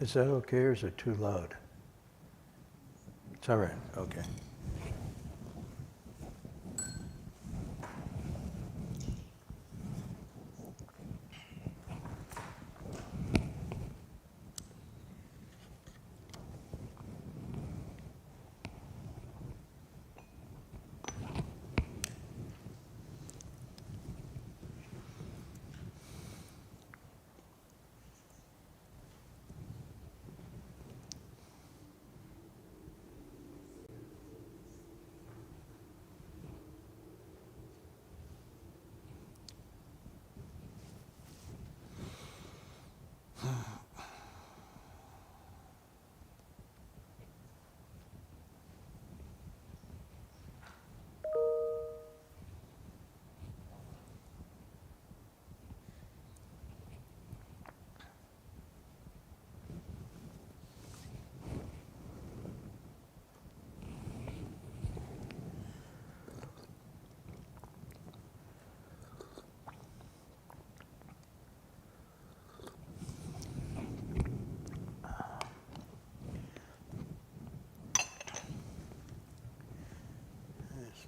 Is that okay or is it too loud? It's all right, okay.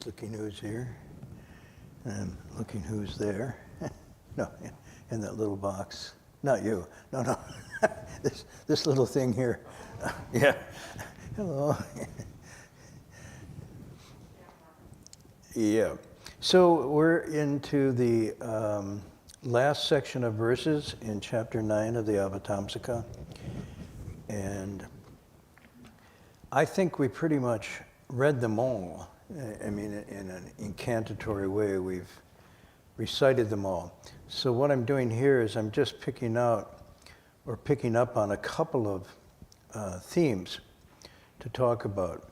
Looking who's here, and looking who's there. No, in that little box. Not you. No. this little thing here. Yeah. Hello. Yeah. So we're into the last section of verses in chapter 9 of the Avatamsaka, and I think we pretty much read them all. I mean, in an incantatory way, we've recited them all. So what I'm doing here is I'm just picking up on a couple of themes to talk about.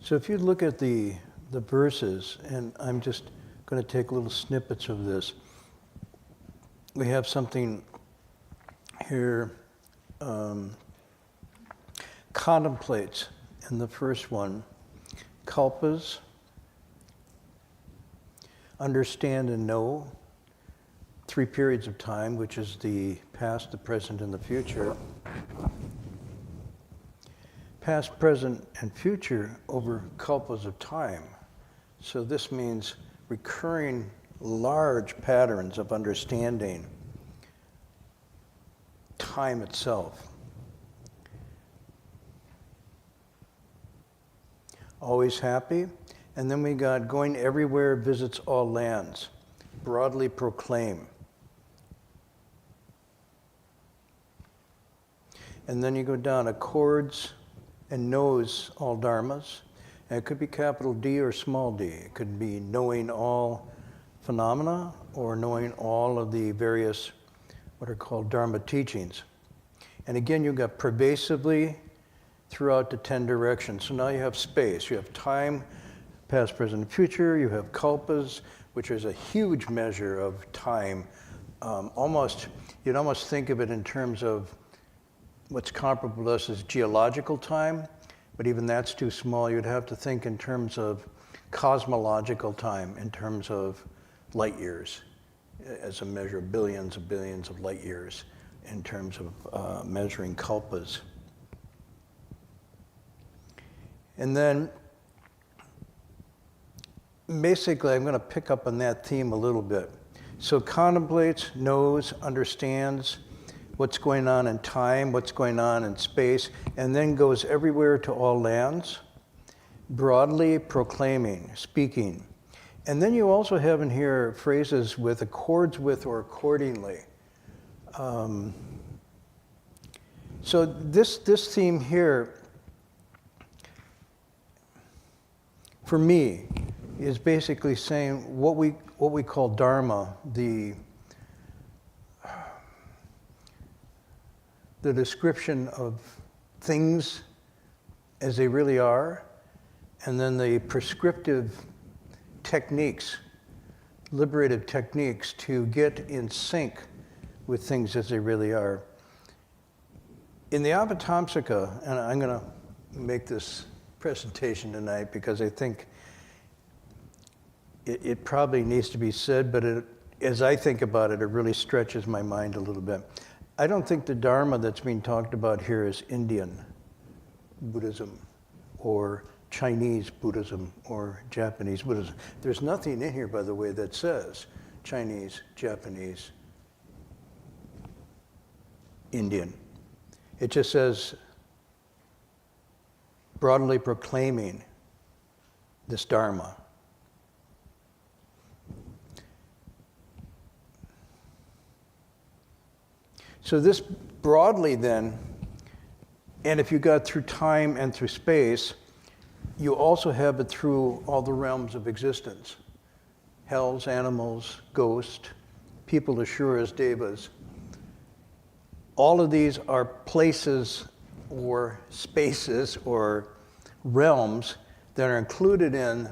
So if you look at the verses, and I'm just going to take little snippets of this. We have something here, contemplates in the first one, kalpas, understand and know, 3 periods of time, which is the past, the present, and the future. Past, present, and future over kalpas of time. So this means recurring large patterns of understanding time itself. Always happy. And then we got going everywhere, visits all lands. Broadly proclaim. And then you go down, accords and knows all dharmas. And it could be capital D or small d. It could be knowing all phenomena or knowing all of the various what are called Dharma teachings. And again, you've got pervasively throughout the 10 directions. So now you have space. You have time, past, present, and future. You have kalpas, which is a huge measure of time. You'd almost think of it in terms of what's comparable to us as geological time, but even that's too small. You'd have to think in terms of cosmological time, in terms of light years, as a measure of billions of light years, in terms of measuring kalpas. And then, basically, I'm going to pick up on that theme a little bit. So contemplates, knows, understands what's going on in time, what's going on in space, and then goes everywhere to all lands, broadly proclaiming, speaking. And then you also have in here phrases with accords with or accordingly. So this theme here, for me, is basically saying what we call Dharma, the description of things as they really are, and then the prescriptive techniques liberative techniques to get in sync with things as they really are. In the Avatamsaka, and I'm going to make this presentation tonight because I think it probably needs to be said, but as I think about it, it really stretches my mind a little bit. I don't think the Dharma that's being talked about here is Indian Buddhism or Chinese Buddhism or Japanese Buddhism. There's nothing in here, by the way, that says Chinese, Japanese, Indian. It just says broadly proclaiming this Dharma. So this broadly then, and if you got through time and through space, you also have it through all the realms of existence. Hells, animals, ghosts, people as sure as devas. All of these are places or spaces or realms that are included in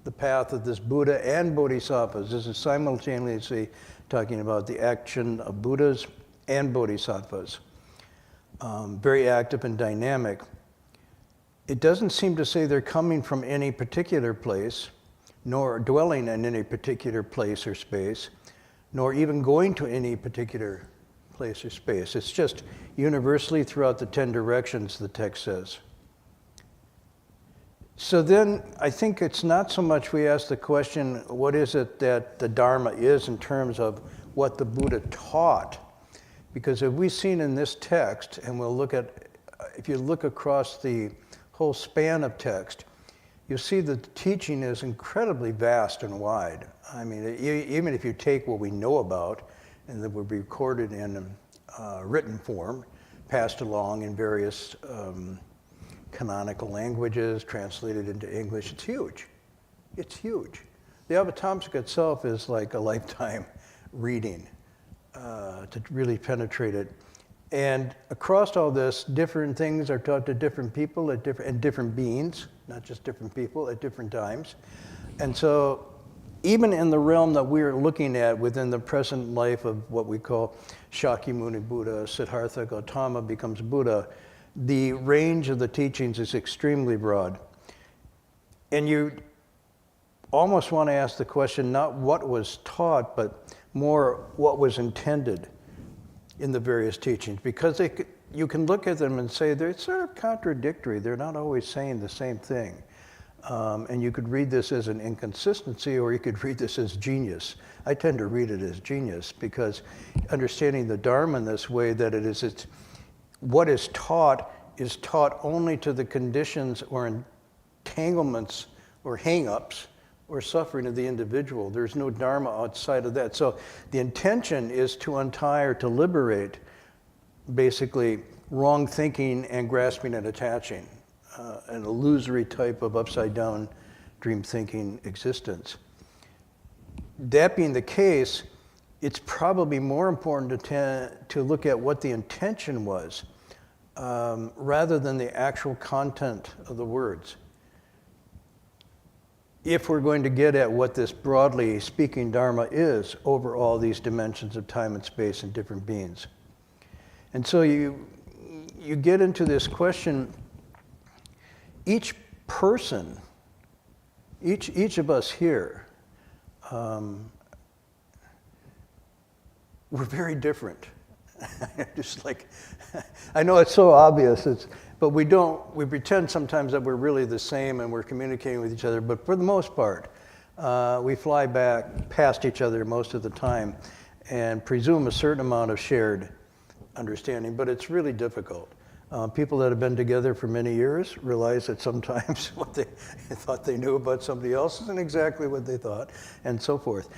the path of this Buddha and Bodhisattvas. This is simultaneously talking about the action of Buddhas and Bodhisattvas. Very active and dynamic. It doesn't seem to say they're coming from any particular place, nor dwelling in any particular place or space, nor even going to any particular place or space. It's just universally throughout the 10 directions, the text says. So then I think it's not so much we ask the question, what is it that the Dharma is in terms of what the Buddha taught? Because if we've seen in this text, and we'll look at, if you look across the whole span of text, you'll see that the teaching is incredibly vast and wide. I mean, even if you take what we know about, and that would be recorded in written form, passed along in various canonical languages, translated into English, it's huge. It's huge. The Avatamsaka itself is like a lifetime reading to really penetrate it. And across all this, different things are taught to different people and different beings, not just different people at different times. And so even in the realm that we're looking at within the present life of what we call Shakyamuni Buddha, Siddhartha Gautama becomes Buddha, the range of the teachings is extremely broad. And you almost want to ask the question, not what was taught, but more what was intended in the various teachings. Because you can look at them and say they're sort of contradictory. They're not always saying the same thing. And you could read this as an inconsistency, or you could read this as genius. I tend to read it as genius because understanding the Dharma in this way, that it's what is taught only to the conditions or entanglements or hang-ups or suffering of the individual. There's no Dharma outside of that. So the intention is to untie or to liberate basically wrong thinking and grasping and attaching. An illusory type of upside-down dream thinking existence. That being the case, it's probably more important to look at what the intention was rather than the actual content of the words. If we're going to get at what this broadly speaking Dharma is over all these dimensions of time and space and different beings. And so you get into this question. Each person, each of us here, we're very different. Just like, I know it's so obvious, but we pretend sometimes that we're really the same and we're communicating with each other, but for the most part, we fly back past each other most of the time and presume a certain amount of shared understanding, but it's really difficult. People that have been together for many years realize that sometimes what they thought they knew about somebody else isn't exactly what they thought, and so forth.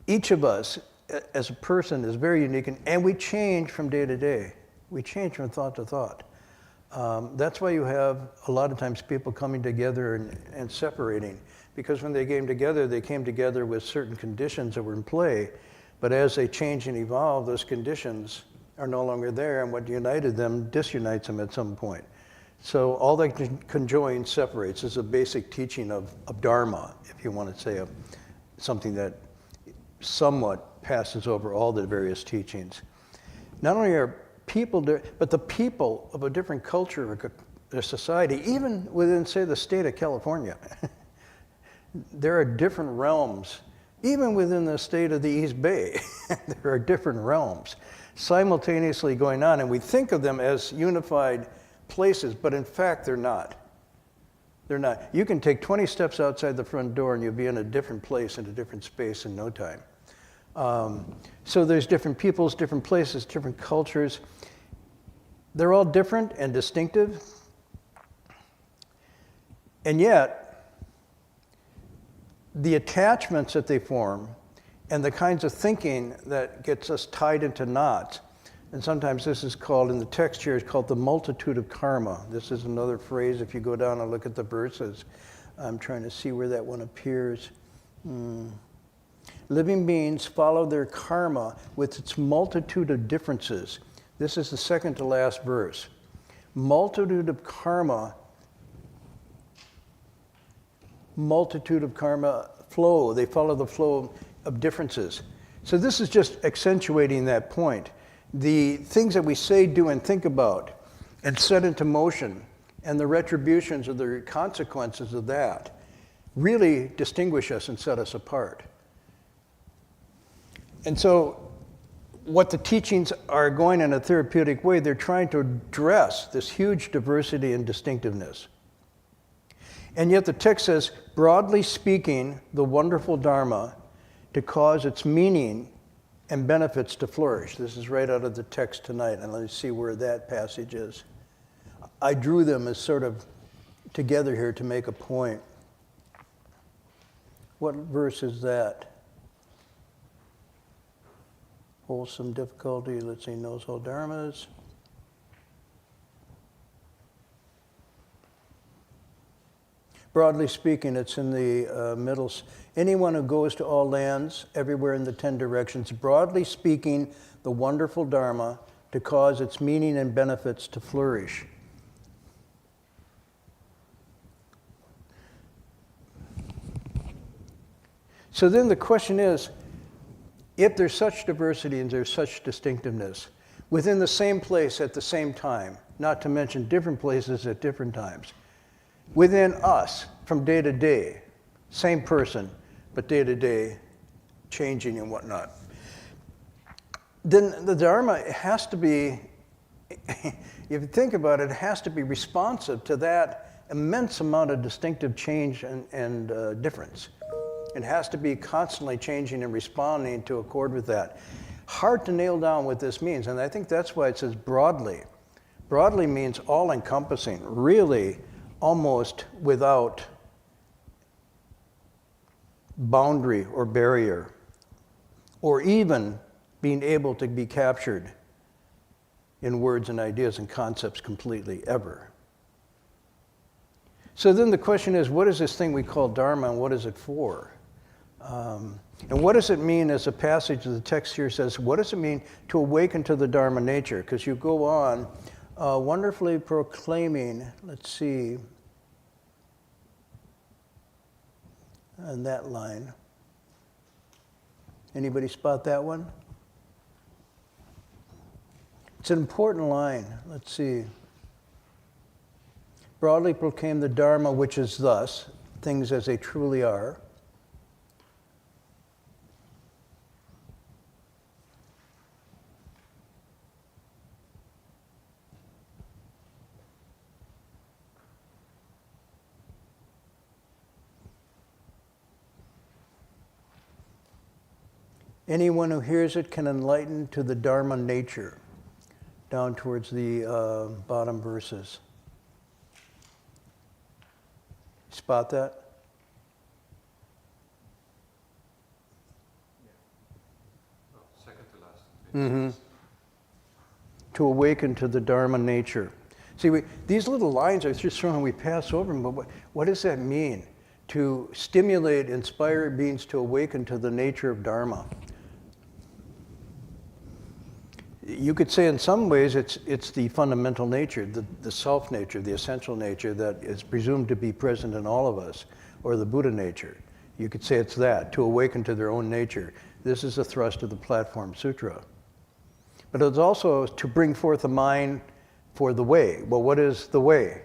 Each of us, as a person, is very unique, and we change from day to day. We change from thought to thought. That's why you have a lot of times people coming together and separating, because when they came together with certain conditions that were in play, but as they change and evolve, those conditions are no longer there, and what united them disunites them at some point. So all that conjoins separates is a basic teaching of Dharma, if you want to say something that somewhat passes over all the various teachings. Not only are people, but the people of a different culture or a society, even within, say, the state of California, there are different realms. Even within the state of the East Bay, there are different realms simultaneously going on, and we think of them as unified places, but in fact, they're not. They're not. You can take 20 steps outside the front door and you'll be in a different place, in a different space in no time. So there's different peoples, different places, different cultures. They're all different and distinctive. And yet, the attachments that they form and the kinds of thinking that gets us tied into knots, and sometimes this is called, in the text here, it's called the multitude of karma. This is another phrase if you go down and look at the verses. I'm trying to see where that one appears. Living beings follow their karma with its multitude of differences. This is the second to last verse. Multitude of karma flow. They follow the flow of differences. So this is just accentuating that point. The things that we say, do, and think about and set into motion and the retributions or the consequences of that really distinguish us and set us apart. And so what the teachings are going in a therapeutic way, they're trying to address this huge diversity and distinctiveness. And yet the text says, broadly speaking, the wonderful Dharma to cause its meaning and benefits to flourish. This is right out of the text tonight, and let's see where that passage is. I drew them as sort of together here to make a point. What verse is that? Wholesome difficulty, let's see, knows all dharmas. Broadly speaking, it's in the middle. Anyone who goes to all lands, everywhere in the 10 directions, broadly speaking, the wonderful Dharma to cause its meaning and benefits to flourish. So then the question is, if there's such diversity and there's such distinctiveness within the same place at the same time, not to mention different places at different times, within us from day to day, same person, but day to day changing and whatnot, then the Dharma has to be, if you think about it, it has to be responsive to that immense amount of distinctive change and difference. It has to be constantly changing and responding to accord with that. Hard to nail down what this means, and I think that's why it says broadly. Broadly means all-encompassing, really almost without boundary or barrier, or even being able to be captured in words and ideas and concepts completely, ever. So then the question is, what is this thing we call Dharma and what is it for? And what does it mean, as a passage of the text here says, what does it mean to awaken to the Dharma nature? Because you go on wonderfully proclaiming, let's see, on that line. Anybody spot that one? It's an important line. Let's see. Broadly proclaim the Dharma, which is thus, things as they truly are. Anyone who hears it can enlighten to the Dharma nature, down towards the bottom verses. Spot that? Yeah. Oh, second to last. Mm-hmm. To awaken to the Dharma nature. See, these little lines are just something we pass over them, but what does that mean? To stimulate, inspire beings to awaken to the nature of Dharma. You could say in some ways it's the fundamental nature, the self nature, the essential nature that is presumed to be present in all of us, or the Buddha nature. You could say it's that, to awaken to their own nature. This is the thrust of the Platform Sutra. But it's also to bring forth a mind for the way. Well, what is the way?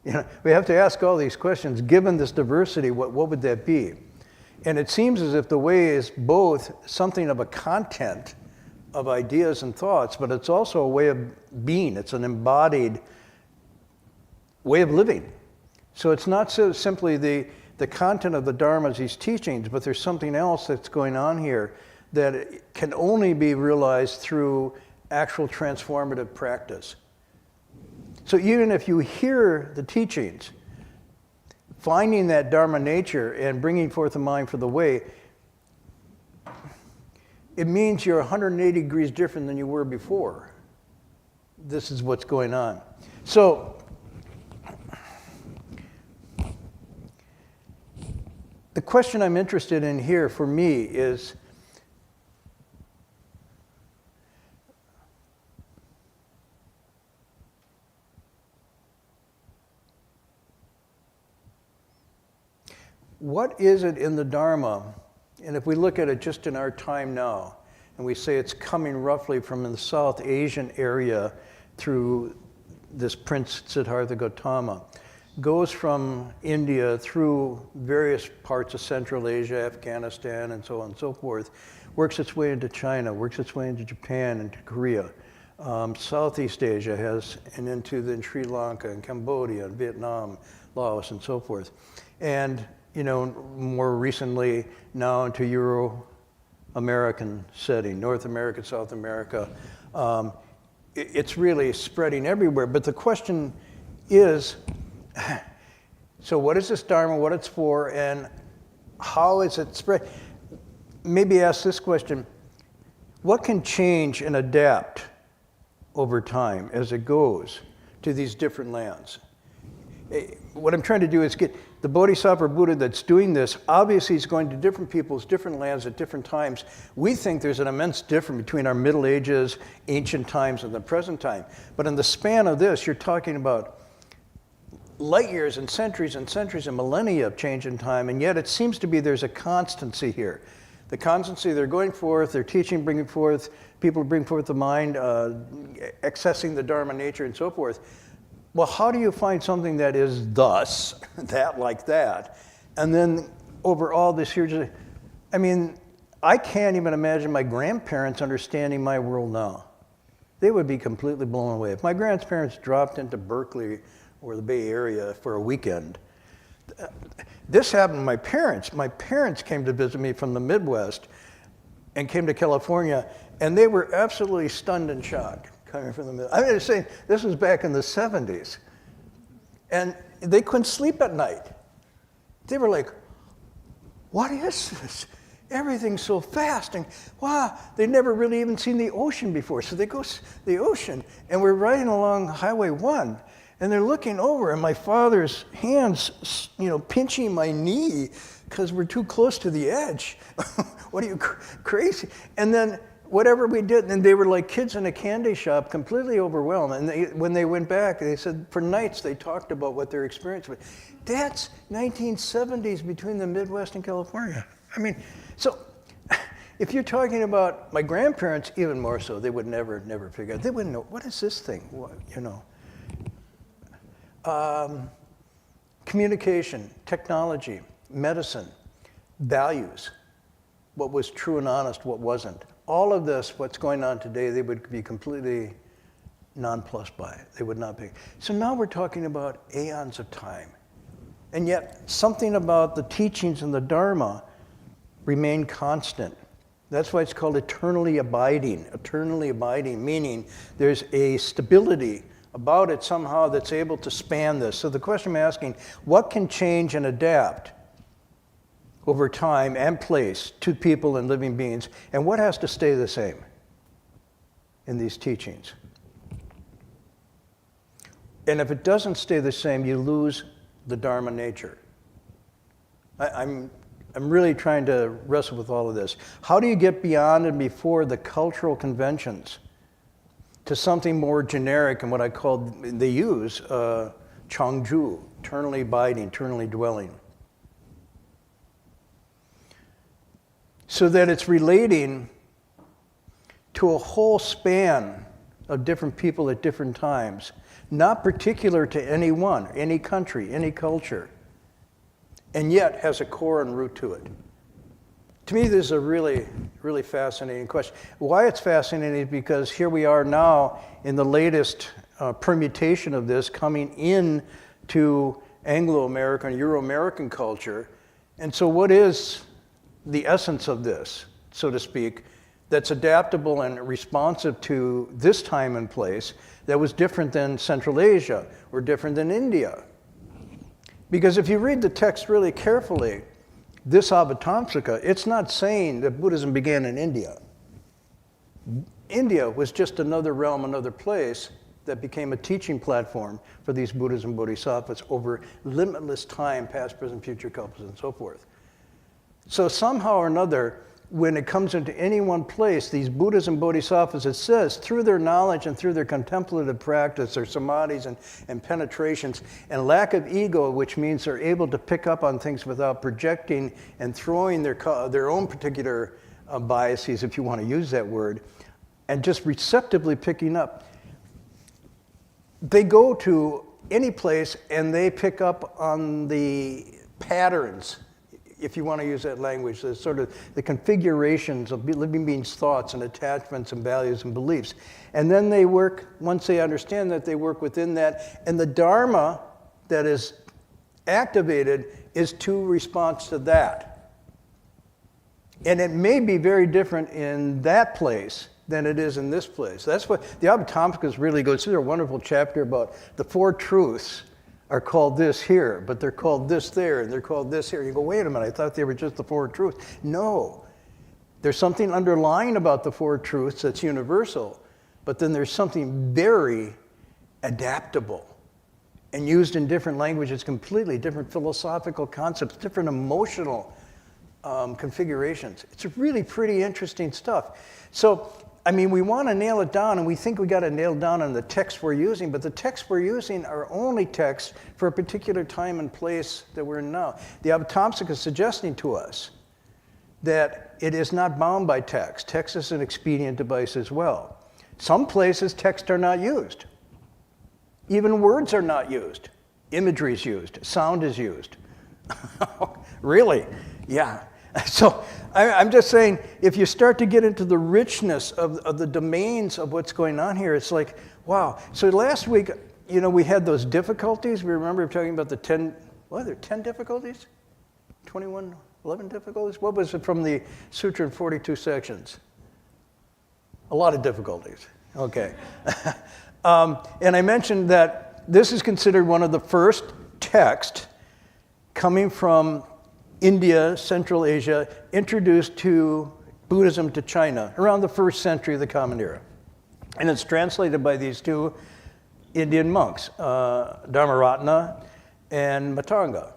You know, we have to ask all these questions. Given this diversity, what would that be? And it seems as if the way is both something of a content of ideas and thoughts, but it's also a way of being. It's an embodied way of living. So it's not so simply the content of the Dharma's, these teachings, but there's something else that's going on here that can only be realized through actual transformative practice. So even if you hear the teachings, finding that Dharma nature and bringing forth a mind for the way, it means you're 180 degrees different than you were before. This is what's going on. So, the question I'm interested in here for me is, what is it in the Dharma, and if we look at it just in our time now, and we say it's coming roughly from the South Asian area through this Prince Siddhartha Gautama, goes from India through various parts of Central Asia, Afghanistan, and so on and so forth, works its way into China, works its way into Japan, into Korea. Southeast Asia has, and into then Sri Lanka and Cambodia and Vietnam, Laos, and so forth. And you know, more recently now into Euro-American setting, North America, South America. It's really spreading everywhere. But the question is, so what is this Dharma, what it's for, and how is it spread? Maybe ask this question: what can change and adapt over time as it goes to these different lands? What I'm trying to do is get the Bodhisattva Buddha that's doing this. Obviously, he's going to different peoples, different lands at different times. We think there's an immense difference between our Middle Ages, ancient times, and the present time. But in the span of this, you're talking about light years and centuries and millennia of change in time, and yet it seems to be there's a constancy here. The constancy, they're going forth, they're teaching, bringing forth, people bring forth the mind, accessing the Dharma nature, and so forth. Well, how do you find something that is thus, that like that, and then over all this year, I mean, I can't even imagine my grandparents understanding my world now. They would be completely blown away. If my grandparents dropped into Berkeley or the Bay Area for a weekend, this happened to my parents. My parents came to visit me from the Midwest and came to California, and they were absolutely stunned and shocked. Coming from the middle. I mean, saying this was back in the 70s. And they couldn't sleep at night. They were like, what is this? Everything's so fast. And wow, they'd never really even seen the ocean before. So they go to the ocean, and we're riding along Highway 1, and they're looking over, and my father's hands, you know, pinching my knee because we're too close to the edge. What are you, crazy? And then whatever we did, and they were like kids in a candy shop, completely overwhelmed. And when they went back, they said for nights they talked about what their experience was. That's 1970s between the Midwest and California. I mean, so if you're talking about my grandparents, even more so, they would never figure out. They wouldn't know, what is this thing? What, you know. Communication, technology, medicine, values, what was true and honest, what wasn't. All of this, what's going on today, they would be completely nonplussed by it. They would not be. So now we're talking about aeons of time. And yet, something about the teachings in the Dharma remain constant. That's why it's called eternally abiding. Eternally abiding, meaning there's a stability about it somehow that's able to span this. So the question I'm asking, what can change and adapt over time and place to people and living beings, and what has to stay the same in these teachings? And if it doesn't stay the same, you lose the Dharma nature. I'm really trying to wrestle with all of this. How do you get beyond and before the cultural conventions to something more generic and what I call, they use, Changju, eternally abiding, eternally dwelling? so that it's relating to a whole span of different people at different times, not particular to any one, any country, any culture, and yet has a core and root to it. To me, this is a really, really fascinating question. Why it's fascinating is because here we are now in the latest permutation of this coming in to Anglo-American, Euro-American culture. And so what is the essence of this, so to speak, that's adaptable and responsive to this time and place that was different than Central Asia or different than India? Because if you read the text really carefully, this Avatamsaka, it's not saying that Buddhism began in India. India was just another realm, another place that became a teaching platform for these Buddhas and Bodhisattvas over limitless time, past, present, future couples, and so forth. So somehow or another, when it comes into any one place, these Buddhas and Bodhisattvas, it says, through their knowledge and through their contemplative practice, their samadhis and penetrations, and lack of ego, which means they're able to pick up on things without projecting and throwing their own particular biases, if you want to use that word, and just receptively picking up. They go to any place and they pick up on the patterns, if you want to use that language, the sort of the configurations of living beings' thoughts and attachments and values and beliefs. And then they work, once they understand that, they work within that. And the Dharma that is activated is to response to that. And it may be very different in that place than it is in this place. That's what the Avatamsaka really goes through. A wonderful chapter about the four truths are called this here, but they're called this there, and they're called this here. You go, wait a minute, I thought they were just the four truths. No, there's something underlying about the four truths that's universal, but then there's something very adaptable and used in different languages, completely different philosophical concepts, different emotional configurations. It's really pretty interesting stuff. So, I mean, we want to nail it down, and we think we got to nail down on the text we're using, but the texts we're using are only texts for a particular time and place that we're in now. The Avatamsaka is suggesting to us that it is not bound by text. Text is an expedient device as well. Some places text are not used. Even words are not used. Imagery is used. Sound is used. Really? Yeah. So I'm just saying, if you start to get into the richness of the domains of what's going on here, it's like, wow. So last week, you know, we had those difficulties. We remember talking about the 10, what are there, 10 difficulties? 21, 11 difficulties? What was it from the Sutra in 42 sections? A lot of difficulties. Okay. And I mentioned that this is considered one of the first texts coming from India, Central Asia, introduced to Buddhism to China around the 1st century of the Common Era. And it's translated by these two Indian monks, Dharmaratna and Matanga.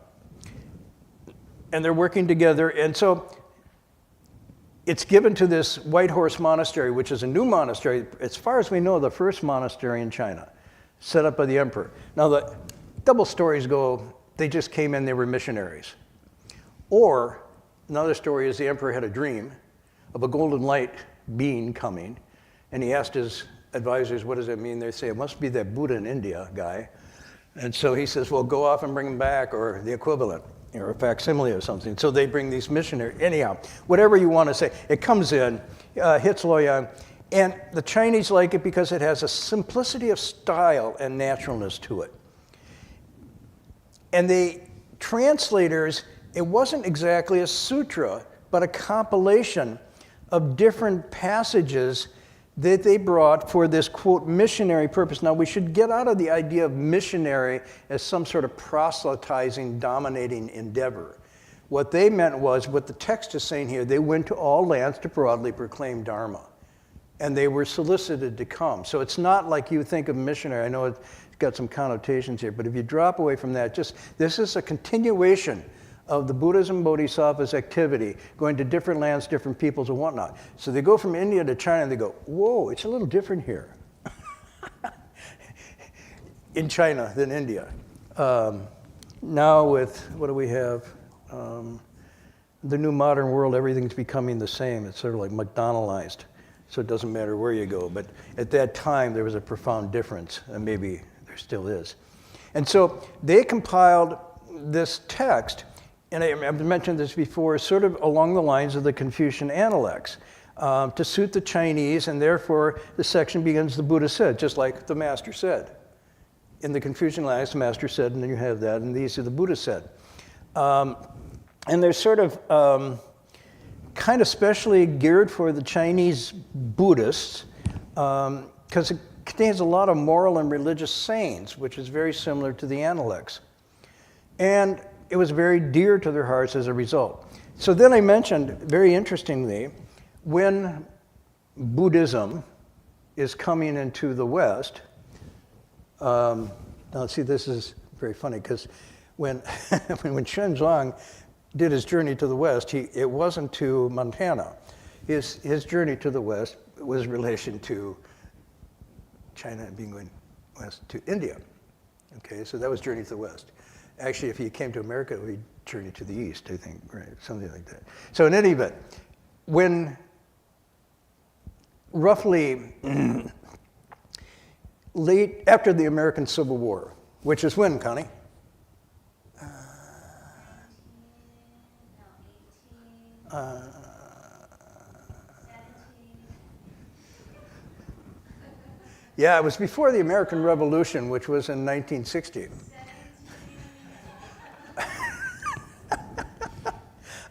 And they're working together, and so it's given to this White Horse Monastery, which is a new monastery, as far as we know, the first monastery in China, set up by the emperor. Now, the double stories go, they just came in, they were missionaries. Or another story is the emperor had a dream of a golden light being coming, and he asked his advisors, what does that mean? They say, it must be that Buddha in India guy. And so he says, well, go off and bring him back, or the equivalent, or a facsimile or something. So they bring these missionaries. Anyhow, whatever you want to say, it comes in, hits Luoyang, and the Chinese like it because it has a simplicity of style and naturalness to it. And the translators, it wasn't exactly a sutra, but a compilation of different passages that they brought for this, quote, missionary purpose. Now, we should get out of the idea of missionary as some sort of proselytizing, dominating endeavor. What they meant was, what the text is saying here, they went to all lands to broadly proclaim Dharma. And they were solicited to come. So it's not like you think of missionary. I know it's got some connotations here, but if you drop away from that, just this is a continuation of the Buddhism and Bodhisattvas activity, going to different lands, different peoples, and whatnot. So they go from India to China, and they go, whoa, it's a little different here in China than India. Now with, what do we have? the new modern world, everything's becoming the same. It's sort of like McDonaldized, so it doesn't matter where you go. But at that time, there was a profound difference, and maybe there still is. And so they compiled this text, and I've mentioned this before, sort of along the lines of the Confucian Analects, to suit the Chinese, and therefore the section begins, the Buddha said, just like the Master said. In the Confucian Analects, the Master said, and then you have that, and these are the Buddha said. And they're sort of kind of specially geared for the Chinese Buddhists, because it contains a lot of moral and religious sayings, which is very similar to the Analects. And it was very dear to their hearts as a result. So then I mentioned, very interestingly, when Buddhism is coming into the West, now see, this is very funny, because when Xuanzang did his journey to the West, it wasn't to Montana. His journey to the West was in relation to China being going west to India. Okay, so that was journey to the West. Actually, if he came to America, it would be journey to the East, I think, right? Something like that. So in any event, when roughly late after the American Civil War, which is when, Connie? Yeah, it was before the American Revolution, which was in 1960.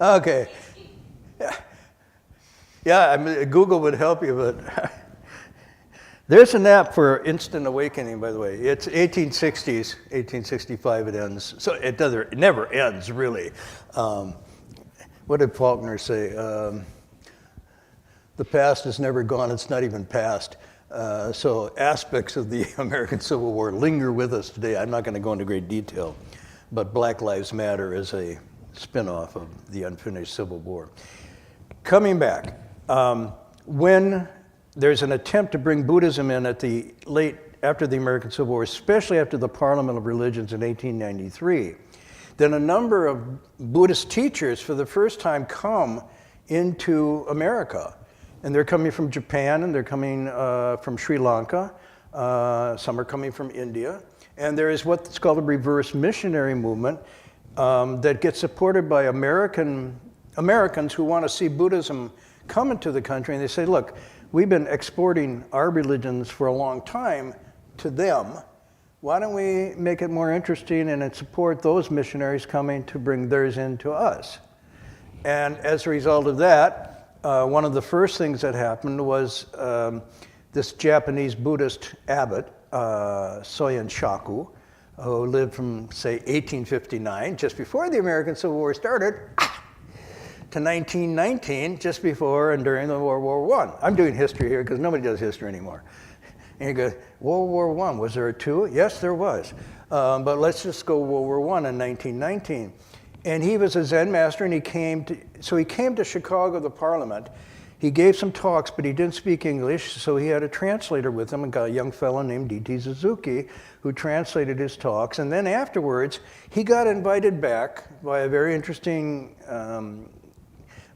Okay. Yeah, I mean, Google would help you, but there's an app for instant awakening, by the way. It's 1860s, 1865 it ends. So it never ends, really. What did Faulkner say? The past is never gone, it's not even past. So aspects of the American Civil War linger with us today. I'm not going to go into great detail, but Black Lives Matter is a spin-off of the unfinished Civil War. Coming back, when there's an attempt to bring Buddhism in after the American Civil War, especially after the Parliament of Religions in 1893, then a number of Buddhist teachers for the first time come into America. And they're coming from Japan, and they're coming from Sri Lanka. Some are coming from India. And there is what's called a reverse missionary movement that gets supported by Americans who want to see Buddhism come into the country. And they say, look, we've been exporting our religions for a long time to them. Why don't we make it more interesting and support those missionaries coming to bring theirs into us? And as a result of that, one of the first things that happened was this Japanese Buddhist abbot, Soyen Shaku, who lived from, say, 1859, just before the American Civil War started, to 1919, just before and during the World War I. I'm doing history here because nobody does history anymore. And you go, World War I, was there a II? Yes, there was. But let's just go World War I in 1919. And he was a Zen master, and he came to Chicago, the Parliament. He gave some talks, but he didn't speak English, so he had a translator with him, a young fellow named D.T. Suzuki, who translated his talks. And then afterwards, he got invited back by a very interesting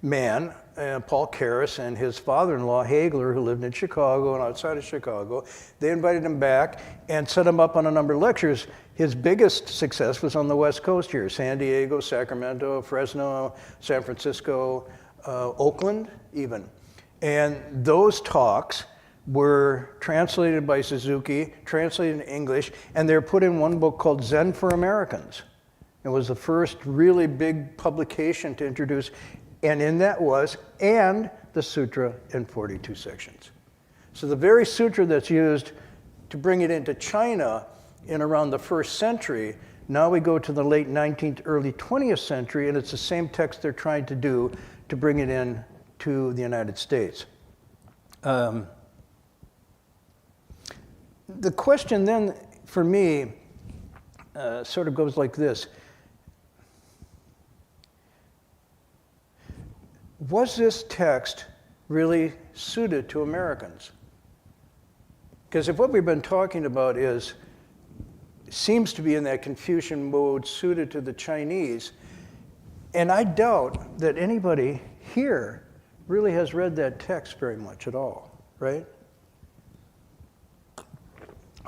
man, Paul Karras, and his father-in-law, Hagler, who lived in Chicago and outside of Chicago. They invited him back and set him up on a number of lectures. His biggest success was on the West Coast here, San Diego, Sacramento, Fresno, San Francisco, Oakland even. And those talks were translated by Suzuki, translated in English, and they're put in one book called Zen for Americans. It was the first really big publication to introduce, and in that was, and the sutra in 42 sections. So the very sutra that's used to bring it into China in around the 1st century, now we go to the late 19th, early 20th century, and it's the same text they're trying to do to bring it in to the United States. The question then, for me, sort of goes like this. Was this text really suited to Americans? Because if what we've been talking about seems to be in that Confucian mode suited to the Chinese, And I doubt that anybody here really has read that text very much at all, right?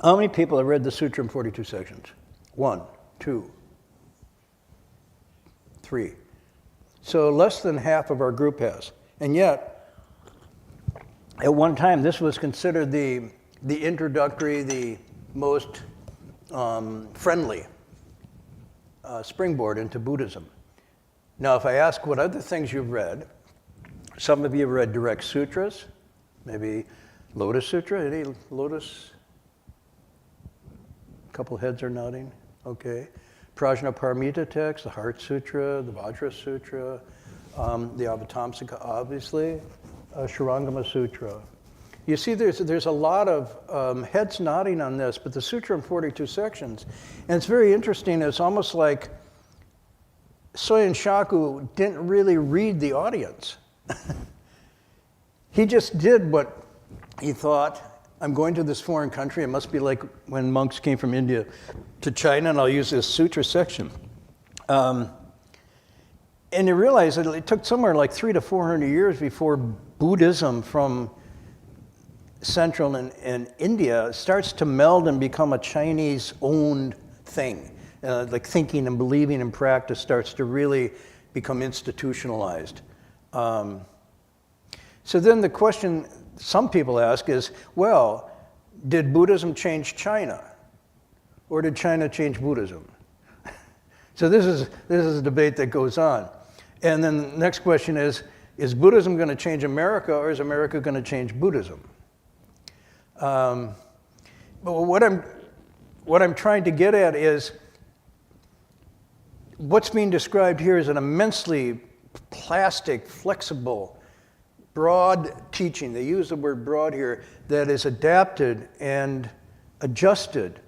How many people have read the Sutra in 42 sections? 1, 2, 3. So less than half of our group has. And yet, at one time, this was considered the introductory, the most friendly springboard into Buddhism. Now, if I ask what other things you've read, some of you have read direct sutras, maybe Lotus Sutra. Any Lotus? A couple heads are nodding. Okay. Prajnaparamita text, the Heart Sutra, the Vajra Sutra, the Avatamsaka, obviously, Shurangama Sutra. You see, there's a lot of heads nodding on this, but the sutra in 42 sections, and it's very interesting. It's almost like Soyen Shaku didn't really read the audience. He just did what he thought. I'm going to this foreign country. It must be like when monks came from India to China, and I'll use this sutra section. And you realize that it took somewhere like 300 to 400 years before Buddhism from Central and India starts to meld and become a Chinese-owned thing. Like thinking and believing and practice starts to really become institutionalized. So then the question some people ask is, well, did Buddhism change China? Or did China change Buddhism? So this is a debate that goes on. And then the next question is Buddhism going to change America, or is America going to change Buddhism? But what I'm trying to get at is what's being described here is an immensely plastic, flexible, broad teaching. They use the word broad here, that is adapted and adjusted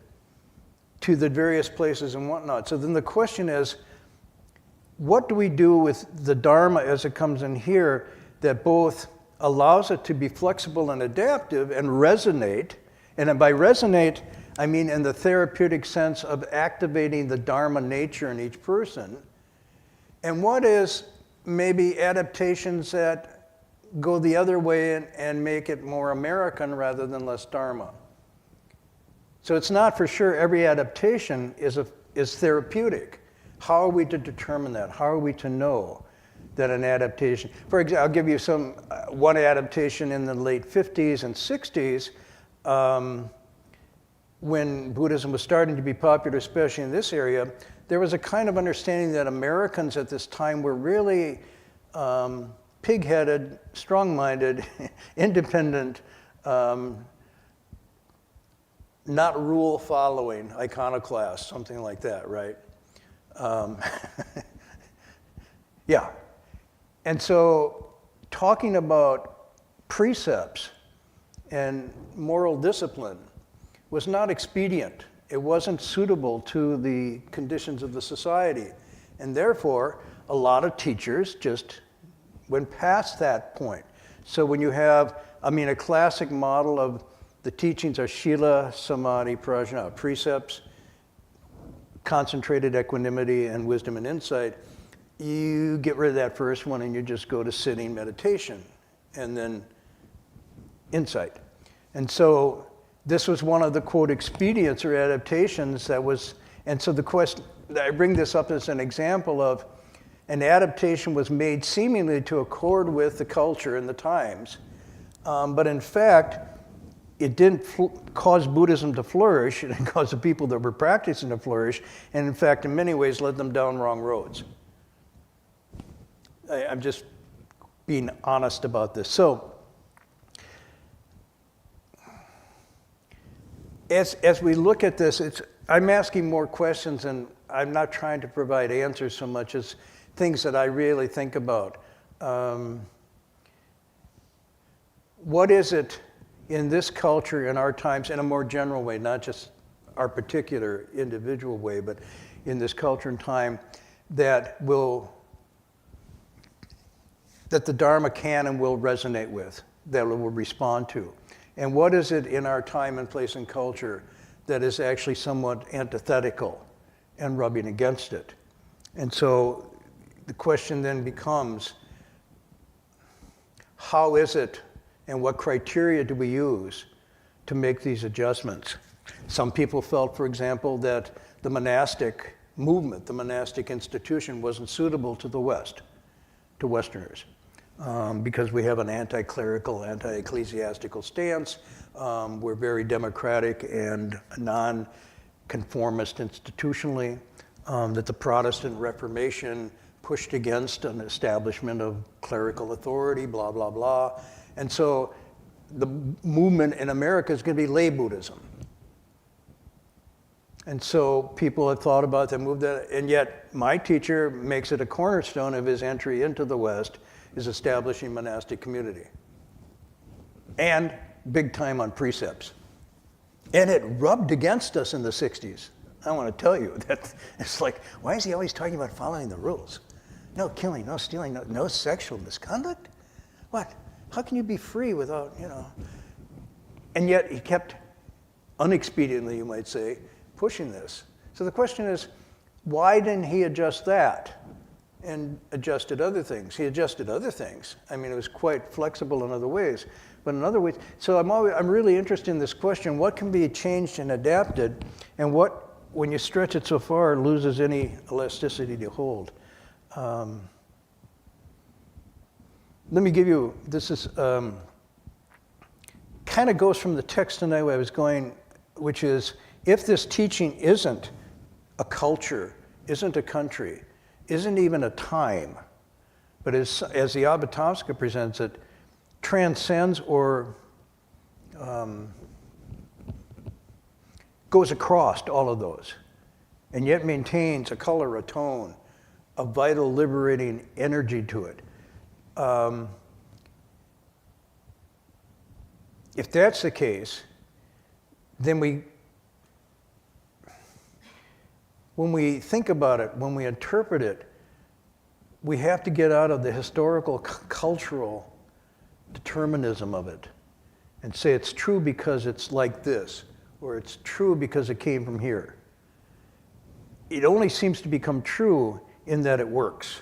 to the various places and whatnot. So then the question is, what do we do with the Dharma as it comes in here that both allows it to be flexible and adaptive and resonate? And by resonate, I mean in the therapeutic sense of activating the Dharma nature in each person. And what is maybe adaptations that go the other way and make it more American rather than less Dharma? So it's not for sure every adaptation is therapeutic. How are we to determine that? How are we to know that an adaptation, for example, I'll give you one adaptation in the late 50s and 60s, when Buddhism was starting to be popular, especially in this area, there was a kind of understanding that Americans at this time were really pig-headed, strong-minded, independent, not rule-following, iconoclast, something like that, right? Yeah. And so talking about precepts and moral discipline was not expedient. It wasn't suitable to the conditions of the society. And therefore, a lot of teachers just went past that point. So when you have, a classic model of the teachings are Shila, Samadhi, Prajna, precepts, concentrated equanimity, and wisdom and insight. You get rid of that first one and you just go to sitting meditation and then insight. And so this was one of the, quote, expedients or adaptations that was, and so the question, I bring this up as an example of an adaptation was made seemingly to accord with the culture and the times, but in fact, it didn't cause Buddhism to flourish, it caused the people that were practicing to flourish, and in fact, in many ways, led them down wrong roads. I'm just being honest about this. So, as we look at this, I'm asking more questions, and I'm not trying to provide answers so much as things that I really think about. What is it in this culture, in our times, in a more general way, not just our particular individual way, but in this culture and time, that the Dharma can and will resonate with, that it will respond to? And what is it in our time and place and culture that is actually somewhat antithetical and rubbing against it? And so the question then becomes, how is it and what criteria do we use to make these adjustments? Some people felt, for example, that the monastic movement, the monastic institution wasn't suitable to the West, to Westerners, because we have an anti-clerical, anti-ecclesiastical stance. We're very democratic and non-conformist institutionally, that the Protestant Reformation pushed against an establishment of clerical authority, blah, blah, blah. And so the movement in America is going to be lay Buddhism. And so people have thought about that, moved that, and yet my teacher makes it a cornerstone of his entry into the West is establishing monastic community. And big time on precepts. And it rubbed against us in the 60s. I want to tell you that it's like, why is he always talking about following the rules? No killing, no stealing, no sexual misconduct? What? How can you be free without, And yet he kept, unexpediently you might say, pushing this. So the question is, why didn't he adjust that and adjusted other things? He adjusted other things. I mean, it was quite flexible in other ways. But in other ways, so I'm really interested in this question, what can be changed and adapted, and what, when you stretch it so far, loses any elasticity to hold? Let me give you, this is, kind of goes from the text tonight where I was going, which is, if this teaching isn't a culture, isn't a country, isn't even a time, but as the Avatamsaka presents it, transcends or goes across all of those, and yet maintains a color, a tone, a vital, liberating energy to it. If that's the case, then when we think about it, when we interpret it, we have to get out of the historical, cultural determinism of it and say it's true because it's like this, or it's true because it came from here. It only seems to become true in that it works.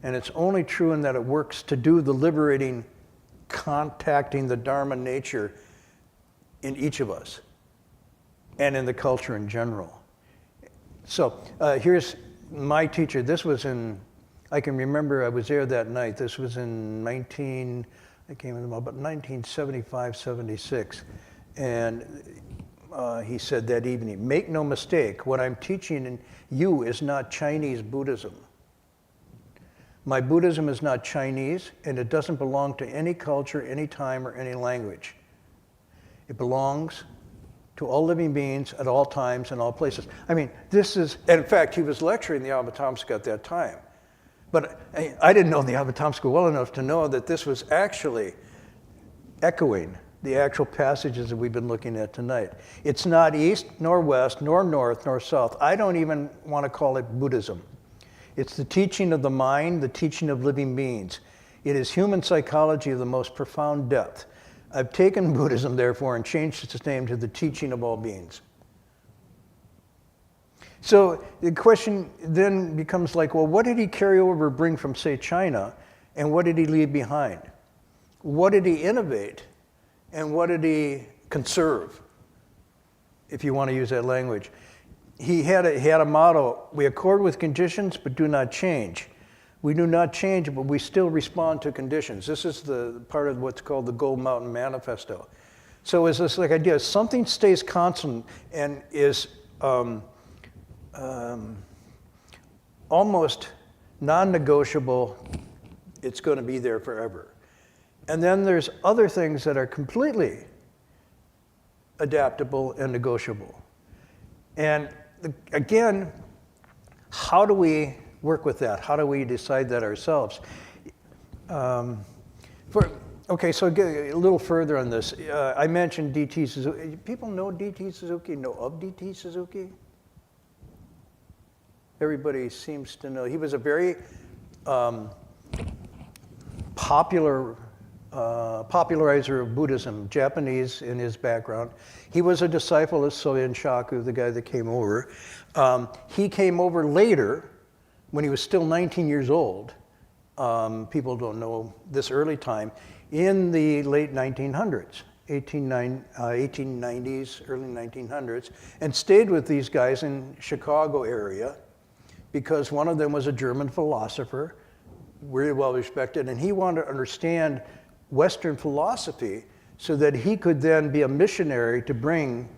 And it's only true in that it works to do the liberating, contacting the Dharma nature in each of us and in the culture in general. So here's my teacher. This was I can remember I was there that night. This was in 1975, 76. And he said that evening, make no mistake, what I'm teaching you is not Chinese Buddhism. My Buddhism is not Chinese, and it doesn't belong to any culture, any time, or any language. It belongs to all living beings at all times and all places. I mean, this is, and in fact, he was lecturing the Avatamsaka at that time. But I didn't know the Avatamsaka well enough to know that this was actually echoing the actual passages that we've been looking at tonight. It's not east, nor west, nor north, nor south. I don't even want to call it Buddhism. It's the teaching of the mind, the teaching of living beings. It is human psychology of the most profound depth. I've taken Buddhism, therefore, and changed its name to the teaching of all beings. So the question then becomes like, well, what did he carry over, bring from, say, China, and what did he leave behind? What did he innovate, and what did he conserve, if you want to use that language? He had a motto, we accord with conditions, but do not change. We do not change, but we still respond to conditions. This is the part of what's called the Gold Mountain Manifesto. So it's this like idea, something stays constant and is almost non-negotiable, it's going to be there forever. And then there's other things that are completely adaptable and negotiable. And again, how do we work with that? How do we decide that ourselves? Okay, so a little further on this. I mentioned D.T. Suzuki. People know D.T. Suzuki, know of D.T. Suzuki? Everybody seems to know. He was a very popularizer of Buddhism, Japanese in his background. He was a disciple of Soyen Shaku, the guy that came over. He came over later when he was still 19 years old, people don't know this early time, in the late 1900s, 1890s, early 1900s, and stayed with these guys in Chicago area because one of them was a German philosopher, really well respected, and he wanted to understand Western philosophy so that he could then be a missionary to bring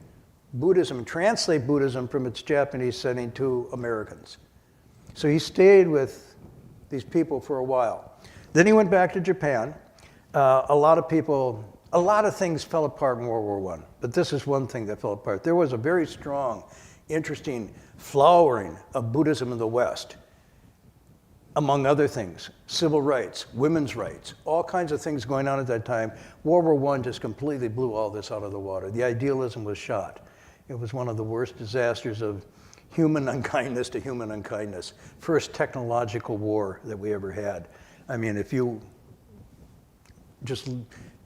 Buddhism, translate Buddhism from its Japanese setting to Americans. So he stayed with these people for a while. Then he went back to Japan. A lot of things fell apart in World War I, but this is one thing that fell apart. There was a very strong, interesting flowering of Buddhism in the West, among other things, civil rights, women's rights, all kinds of things going on at that time. World War I just completely blew all this out of the water. The idealism was shot. It was one of the worst disasters of human unkindness to human unkindness. First technological war that we ever had. I mean, if you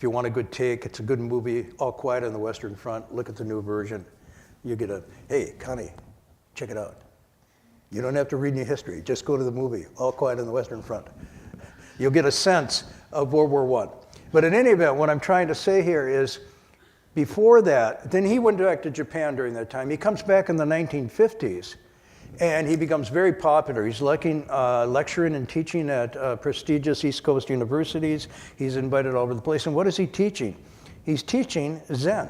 want a good take, it's a good movie, All Quiet on the Western Front, look at the new version. You get hey, Connie, check it out. You don't have to read any history, just go to the movie, All Quiet on the Western Front. You'll get a sense of World War I. But in any event, what I'm trying to say here is, before that, then he went back to Japan during that time. He comes back in the 1950s, and he becomes very popular. He's lecturing and teaching at prestigious East Coast universities. He's invited all over the place. And what is he teaching? He's teaching Zen.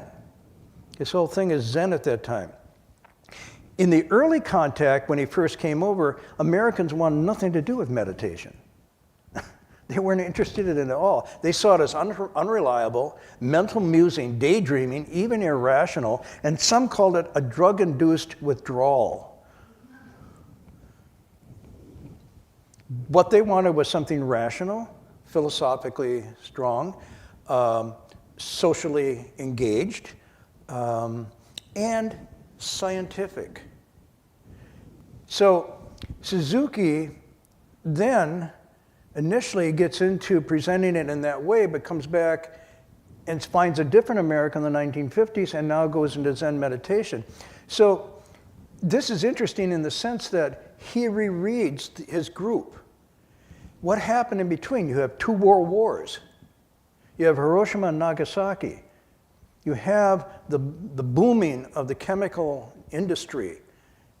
His whole thing is Zen at that time. In the early contact, when he first came over, Americans wanted nothing to do with meditation. They weren't interested in it at all. They saw it as unreliable, mental musing, daydreaming, even irrational, and some called it a drug-induced withdrawal. What they wanted was something rational, philosophically strong, socially engaged, and scientific. So Suzuki then initially gets into presenting it in that way, but comes back and finds a different America in the 1950s and now goes into Zen meditation. So this is interesting in the sense that he rereads his group. What happened in between? You have two world wars. You have Hiroshima and Nagasaki. You have the booming of the chemical industry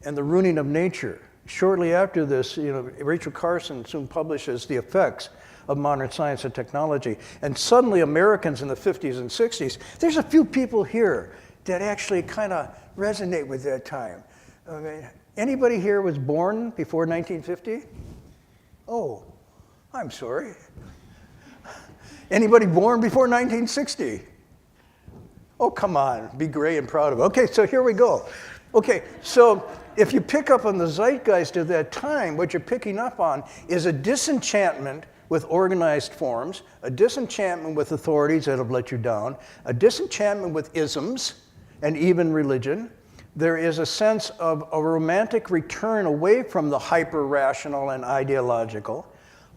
and the ruining of nature. Shortly after this, Rachel Carson soon publishes The Effects of Modern Science and Technology. And suddenly Americans in the 50s and 60s, there's a few people here that actually kind of resonate with that time. Okay. Anybody here was born before 1950? Oh, I'm sorry. Anybody born before 1960? Oh, come on, be gray and proud of it. Okay, so here we go. Okay, so if you pick up on the zeitgeist of that time, what you're picking up on is a disenchantment with organized forms, a disenchantment with authorities that have let you down, a disenchantment with isms and even religion. There is a sense of a romantic return away from the hyper-rational and ideological,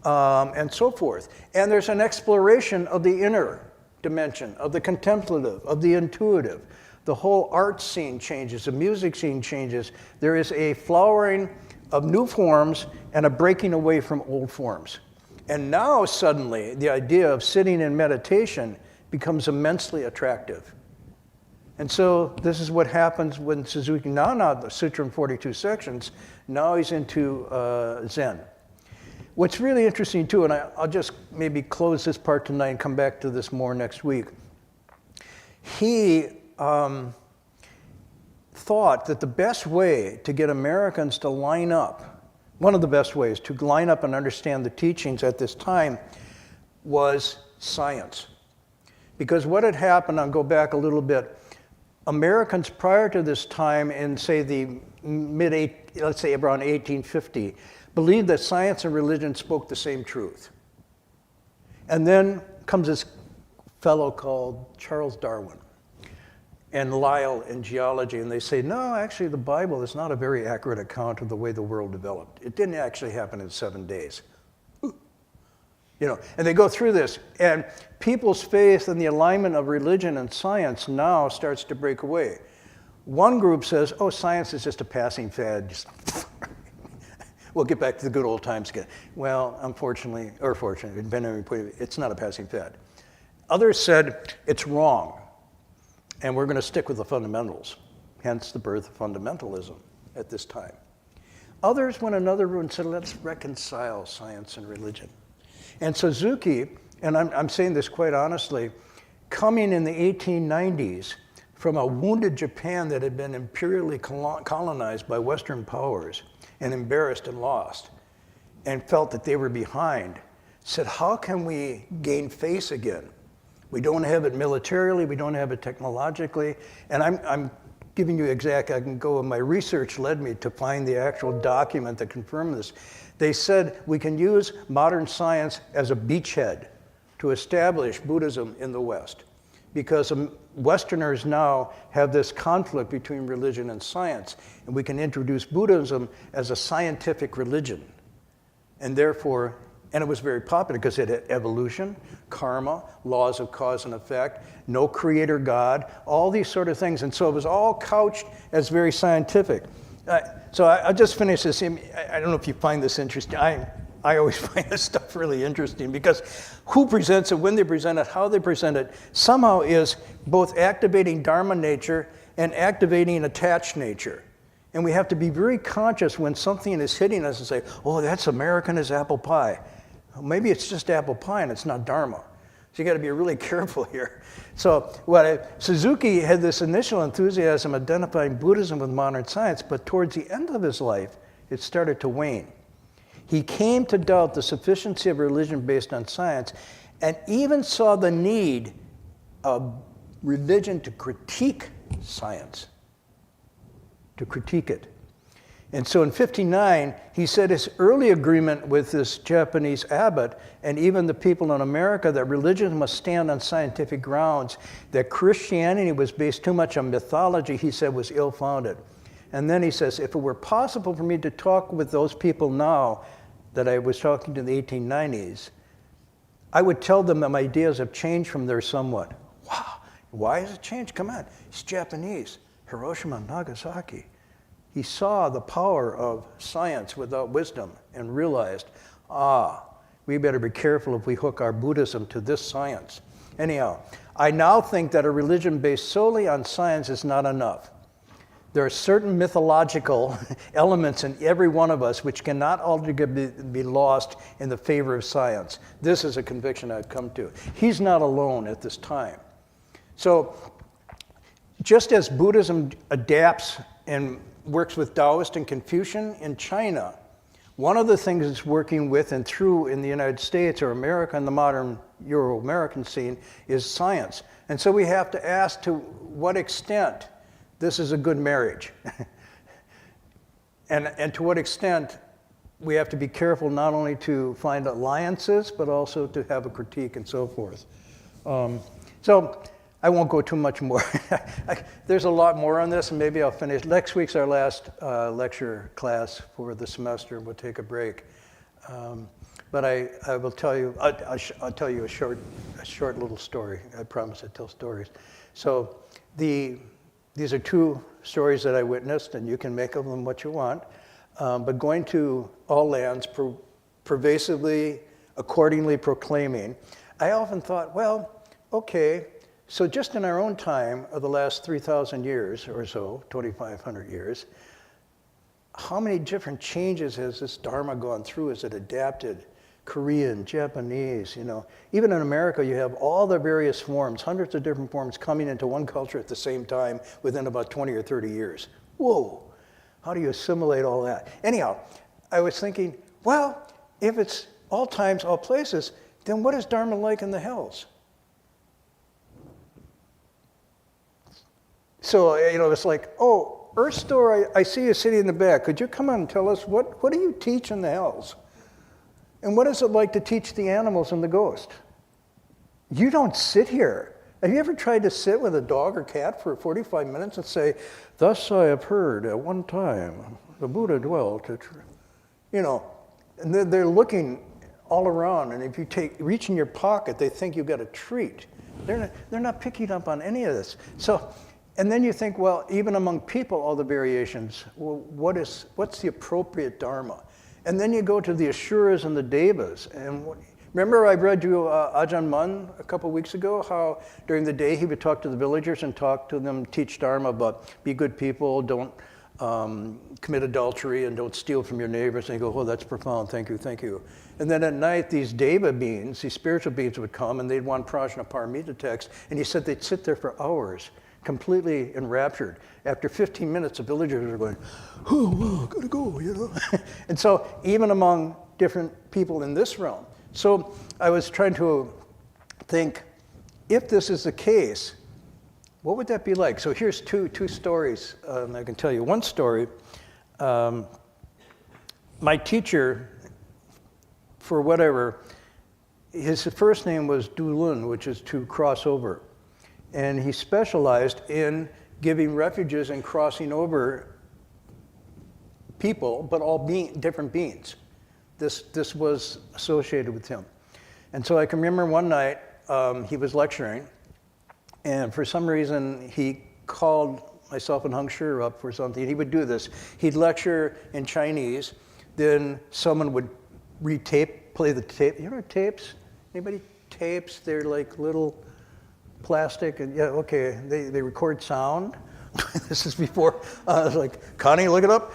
and so forth. And there's an exploration of the inner dimension, of the contemplative, of the intuitive. The whole art scene changes, the music scene changes. There is a flowering of new forms and a breaking away from old forms. And now suddenly the idea of sitting in meditation becomes immensely attractive. And so this is what happens when Suzuki, now not the Sutra in 42 sections, now he's into Zen. What's really interesting too, and I'll just maybe close this part tonight and come back to this more next week. He thought that the best way to get Americans to line up, one of the best ways to line up and understand the teachings at this time was science. Because what had happened, I'll go back a little bit, Americans prior to this time in, say, the let's say around 1850, believed that science and religion spoke the same truth. And then comes this fellow called Charles Darwin and Lyell in geology, and they say, no, actually the Bible is not a very accurate account of the way the world developed. It didn't actually happen in 7 days. And they go through this, and people's faith in the alignment of religion and science now starts to break away. One group says, oh, science is just a passing fad. We'll get back to the good old times again. Well, unfortunately, or fortunately, it's not a passing fad. Others said it's wrong, and we're going to stick with the fundamentals, hence the birth of fundamentalism at this time. Others went another route and said, let's reconcile science and religion. And Suzuki, and I'm saying this quite honestly, coming in the 1890s from a wounded Japan that had been imperially colonized by Western powers and embarrassed and lost, and felt that they were behind, said, how can we gain face again? We don't have it militarily, we don't have it technologically, and I'm giving you I can go, my research led me to find the actual document that confirmed this. They said we can use modern science as a beachhead to establish Buddhism in the West, because Westerners now have this conflict between religion and science, and we can introduce Buddhism as a scientific religion. And therefore, and it was very popular because it had evolution, karma, laws of cause and effect, no creator God, all these sort of things. And so it was all couched as very scientific. So I'll just finish this. I don't know if you find this interesting. I always find this stuff really interesting because who presents it, when they present it, how they present it, somehow is both activating Dharma nature and activating attached nature. And we have to be very conscious when something is hitting us and say, oh, that's American as apple pie. Well, maybe it's just apple pie and it's not Dharma. So you got to be really careful here. So Suzuki had this initial enthusiasm identifying Buddhism with modern science, but towards the end of his life, it started to wane. He came to doubt the sufficiency of religion based on science, and even saw the need of religion to critique science, to critique it. And so in 1959, he said his early agreement with this Japanese abbot and even the people in America that religion must stand on scientific grounds, that Christianity was based too much on mythology, he said was ill-founded. And then he says, if it were possible for me to talk with those people now that I was talking to in the 1890s, I would tell them that my ideas have changed from theirs somewhat. Wow, why has it changed? Come on, it's Japanese, Hiroshima and Nagasaki. He saw the power of science without wisdom and realized, we better be careful if we hook our Buddhism to this science. Anyhow, I now think that a religion based solely on science is not enough. There are certain mythological elements in every one of us which cannot altogether be lost in the favor of science. This is a conviction I've come to. He's not alone at this time. So just as Buddhism adapts and works with Taoist and Confucian in China, one of the things it's working with and through in the United States or America and the modern Euro-American scene is science. And so we have to ask to what extent this is a good marriage. and to what extent we have to be careful not only to find alliances, but also to have a critique and so forth. So I won't go too much more. There's a lot more on this, and maybe I'll finish. Next week's our last lecture class for the semester, and we'll take a break. But I will tell you, I'll tell you a short little story. I promise I tell stories. So these are two stories that I witnessed, and you can make of them what you want. But going to all lands, pervasively, accordingly proclaiming, I often thought, well, okay, so just in our own time of the last 3,000 years or so, 2,500 years, how many different changes has this Dharma gone through as it adapted? Korean, Japanese, Even in America, you have all the various forms, hundreds of different forms coming into one culture at the same time within about 20 or 30 years. Whoa, how do you assimilate all that? Anyhow, I was thinking, well, if it's all times, all places, then what is Dharma like in the hells? So, it's like, oh, Earth Store, I see you sitting in the back. Could you come on and tell us, what do you teach in the hells? And what is it like to teach the animals and the ghost? You don't sit here. Have you ever tried to sit with a dog or cat for 45 minutes and say, thus I have heard at one time the Buddha dwelt at, and they're looking all around, and if you reach in your pocket, they think you've got a treat. They're not picking up on any of this. So, and then you think, well, even among people, all the variations, well, what's the appropriate Dharma? And then you go to the Asuras and the Devas. And remember I read you Ajahn Mun a couple weeks ago, how during the day he would talk to the villagers and talk to them, teach Dharma about be good people, don't commit adultery, and don't steal from your neighbors. And you go, oh, that's profound, thank you, thank you. And then at night, these Deva beings, these spiritual beings would come, and they'd want Prajna Paramita text, and he said they'd sit there for hours, completely enraptured. After 15 minutes, the villagers were going, oh, wow, gotta go, you know. And so even among different people in this realm. So I was trying to think, if this is the case, what would that be like? So here's two stories I can tell you. One story, my teacher, for whatever, his first name was Dulun, which is to cross over. And he specialized in giving refuges and crossing over people, but all different beings. This was associated with him. And so I can remember one night he was lecturing, and for some reason he called myself and Heng Sure up for something. He would do this. He'd lecture in Chinese, then someone would play the tape. You know tapes? Anybody tapes? They're like little plastic, and yeah, okay, they record sound. This is before, I was like, Connie, look it up.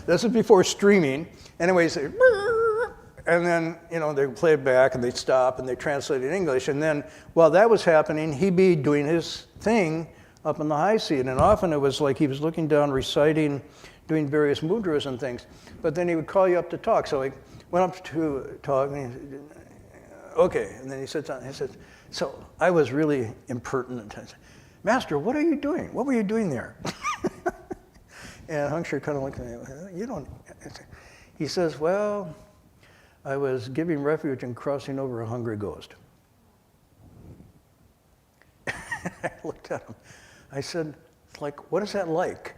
This is before streaming. Anyways, and then, you know, they'd play it back and they'd stop and they'd translate it in English. And then while that was happening, he'd be doing his thing up in the high seat. And often it was like he was looking down, reciting, doing various mudras and things. But then he would call you up to talk. So he went up to talk and he said, okay. And then he said something. He said, so I was really impertinent. I said, Master, what are you doing? What were you doing there? And Heng Sure kind of looked at me, you don't. He says, well, I was giving refuge and crossing over a hungry ghost. I looked at him. I said, like, what is that like?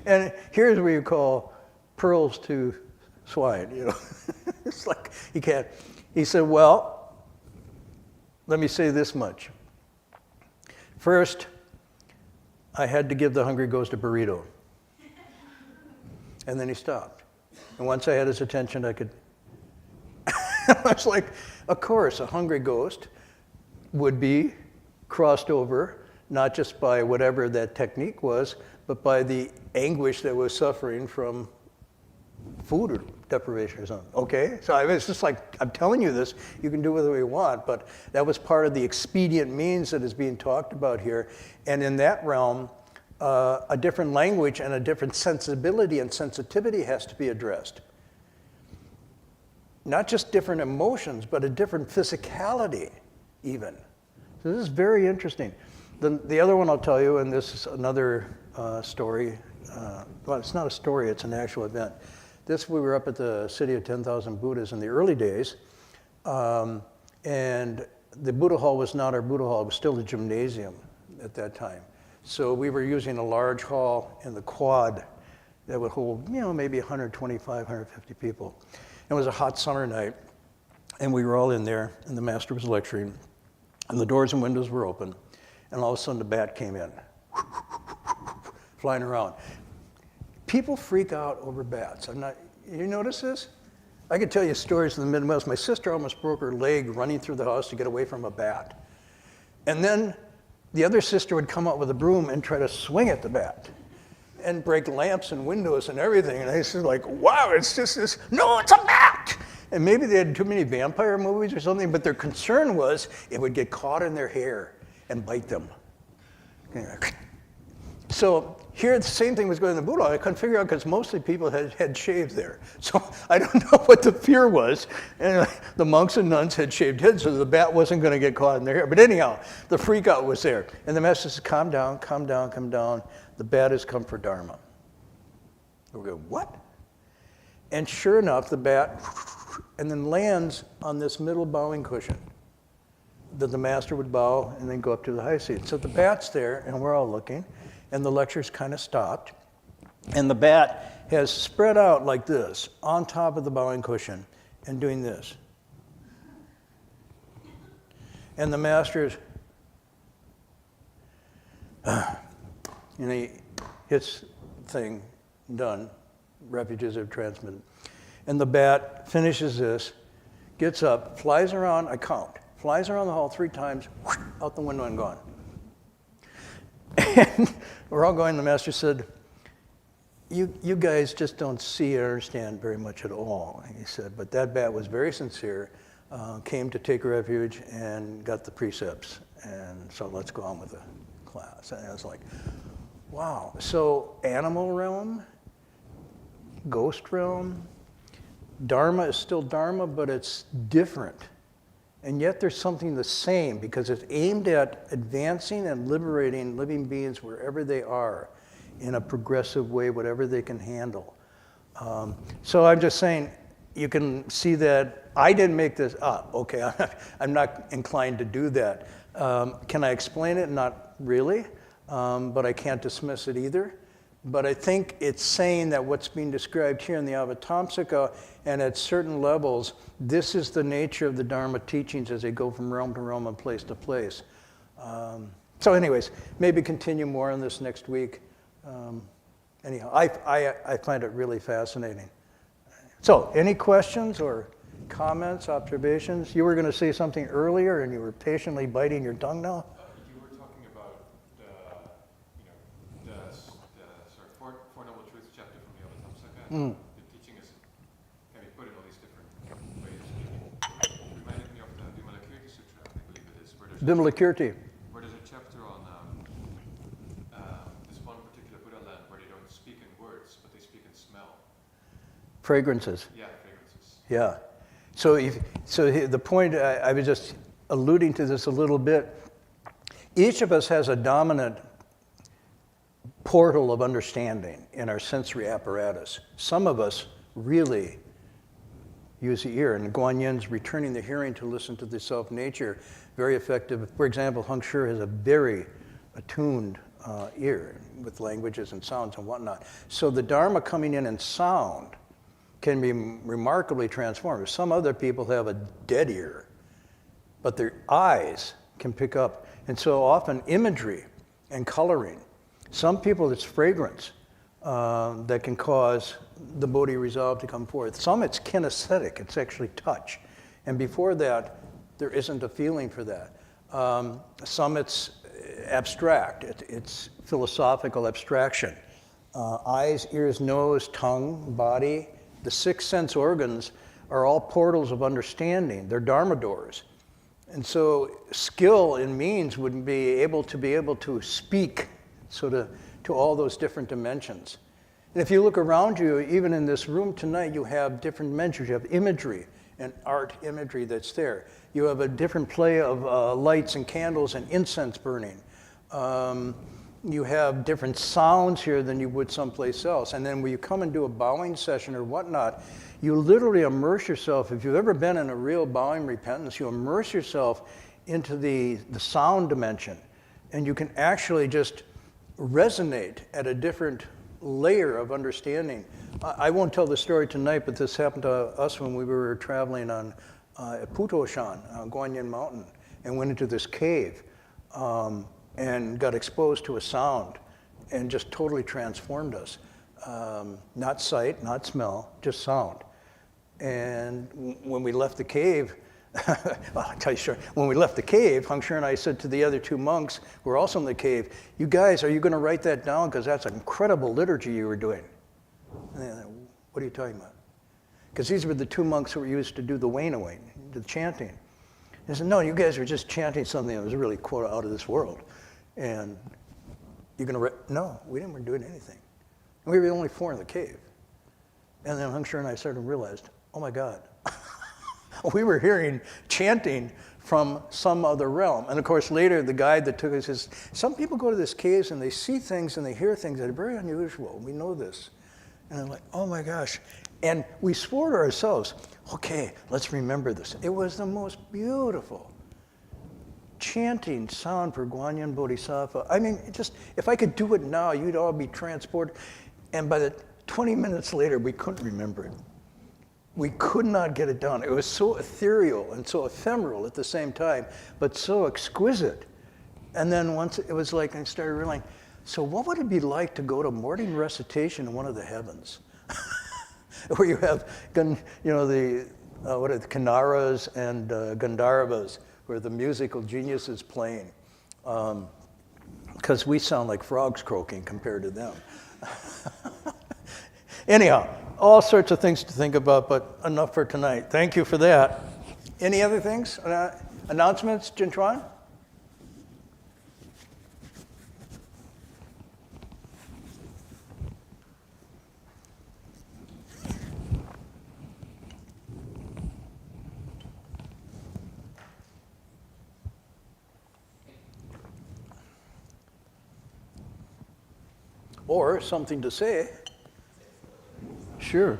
And here's where you call pearls to swine, you know. It's like, you can't. He said, well, let me say this much. First, I had to give the hungry ghost a burrito. And then he stopped. And once I had his attention, I could. I was like, of course, a hungry ghost would be crossed over, not just by whatever that technique was, but by the anguish that was suffering from food or deprivation or something. Okay? So it's just like, I'm telling you this, you can do whatever you want, but that was part of the expedient means that is being talked about here. And in that realm, a different language and a different sensibility and sensitivity has to be addressed. Not just different emotions, but a different physicality even. So this is very interesting. The other one I'll tell you, and this is another story. Well, it's not a story, it's an actual event. We were up at the City of 10,000 Buddhas in the early days, and the Buddha Hall was not our Buddha Hall, it was still the gymnasium at that time. So we were using a large hall in the quad that would hold, you know, maybe 125, 150 people. It was a hot summer night, and we were all in there, and the master was lecturing, and the doors and windows were open, and all of a sudden the bat came in, flying around. People freak out over bats. You notice this? I could tell you stories in the Midwest. My sister almost broke her leg running through the house to get away from a bat. And then the other sister would come out with a broom and try to swing at the bat and break lamps and windows and everything. And I was like, wow, it's just this, no, it's a bat! And maybe they had too many vampire movies or something, but their concern was it would get caught in their hair and bite them. So here the same thing was going on in the Buddha. I couldn't figure out because mostly people had shaved there. So I don't know what the fear was. And the monks and nuns had shaved heads, so the bat wasn't going to get caught in their hair. But anyhow, the freak out was there. And the master says, calm down, calm down, calm down. The bat has come for Dharma. We go, what? And sure enough, the bat and then lands on this middle bowing cushion that the master would bow and then go up to the high seat. So the bat's there, and we're all looking. And the lecture's kind of stopped. And the bat has spread out like this on top of the bowing cushion and doing this. And the master's, and he hits thing, done, refuges are transmitted. And the bat finishes this, gets up, flies around, I count, flies around the hall 3 times, whoosh, out the window and gone. And we're all going, the master said, you guys just don't see or understand very much at all. And he said, but that bat was very sincere, came to take refuge and got the precepts. And so let's go on with the class. And I was like, wow. So animal realm, ghost realm, Dharma is still Dharma, but it's different. And yet there's something the same because it's aimed at advancing and liberating living beings wherever they are in a progressive way, whatever they can handle. So I'm just saying, you can see that I didn't make this up. Okay, I'm not inclined to do that. Can I explain it? Not really, but I can't dismiss it either. But I think it's saying that what's being described here in the Avatamsaka and at certain levels, this is the nature of the Dharma teachings as they go from realm to realm and place to place. So anyways, maybe continue more on this next week. Anyhow, I find it really fascinating. So any questions or comments, observations? You were going to say something earlier and you were patiently biting your tongue now? You were talking about the Four Noble Truths chapter from the Avatamsaka. The teaching can be put in all these different ways. It reminded me of the Vimalakirti Sutra, I believe it is. Vimalakirti. Where there's a chapter on this one particular Buddha land where they don't speak in words, but they speak in smell. Fragrances. Yeah, fragrances. Yeah. So the point, I was just alluding to this a little bit. Each of us has a dominant portal of understanding in our sensory apparatus. Some of us really use the ear, and Guanyin's returning the hearing to listen to the self-nature, very effective. For example, Heng Sure has a very attuned ear with languages and sounds and whatnot. So the Dharma coming in sound can be remarkably transformative. Some other people have a dead ear, but their eyes can pick up. And so often imagery and coloring. Some people it's fragrance that can cause the Bodhi resolve to come forth. Some it's kinesthetic, it's actually touch. And before that, there isn't a feeling for that. Some it's abstract, it's philosophical abstraction. Eyes, ears, nose, tongue, body, the 6 sense organs are all portals of understanding. They're Dharma doors. And so skill in means would be able to speak to all those different dimensions. And if you look around you, even in this room tonight, you have different dimensions. You have imagery and art imagery that's there. You have a different play of lights and candles and incense burning. You have different sounds here than you would someplace else. And then when you come and do a bowing session or whatnot, you literally immerse yourself. If you've ever been in a real bowing repentance, you immerse yourself into the sound dimension. And you can actually just resonate at a different layer of understanding. I won't tell the story tonight, but this happened to us when we were traveling on Putoshan, Guanyin Mountain, and went into this cave. And got exposed to a sound and just totally transformed us. Not sight, not smell, just sound. And when we left the cave, I'll tell you short, when we left the cave, Heng Sure and I said to the other 2 monks who were also in the cave, you guys, are you going to write that down? Because that's an incredible liturgy you were doing. And they said, what are you talking about? Because these were the 2 monks who were used to do the wainaway, the chanting. They said, no, you guys were just chanting something that was really, quote, out of this world. And you're going to no, we didn't do anything. And we were the only 4 in the cave. And then Heng Sure and I started to realize, oh my God, we were hearing chanting from some other realm. And of course, later the guide that took us says, some people go to this caves and they see things and they hear things that are very unusual. We know this. And I'm like, oh my gosh. And we swore to ourselves, okay, let's remember this. It was the most beautiful chanting sound for Guanyin Bodhisattva. I mean, just if I could do it now, you'd all be transported. And by the 20 minutes later, we couldn't remember it. We could not get it done. It was so ethereal and so ephemeral at the same time, but so exquisite. And then once it was like I started realizing, so what would it be like to go to morning recitation in one of the heavens? where you have, the what are the Kanaras and Gandharvas, where the musical genius is playing. Because we sound like frogs croaking compared to them. Anyhow, all sorts of things to think about, but enough for tonight. Thank you for that. Any other things? Announcements, Jinchuan? Or something to say. Sure.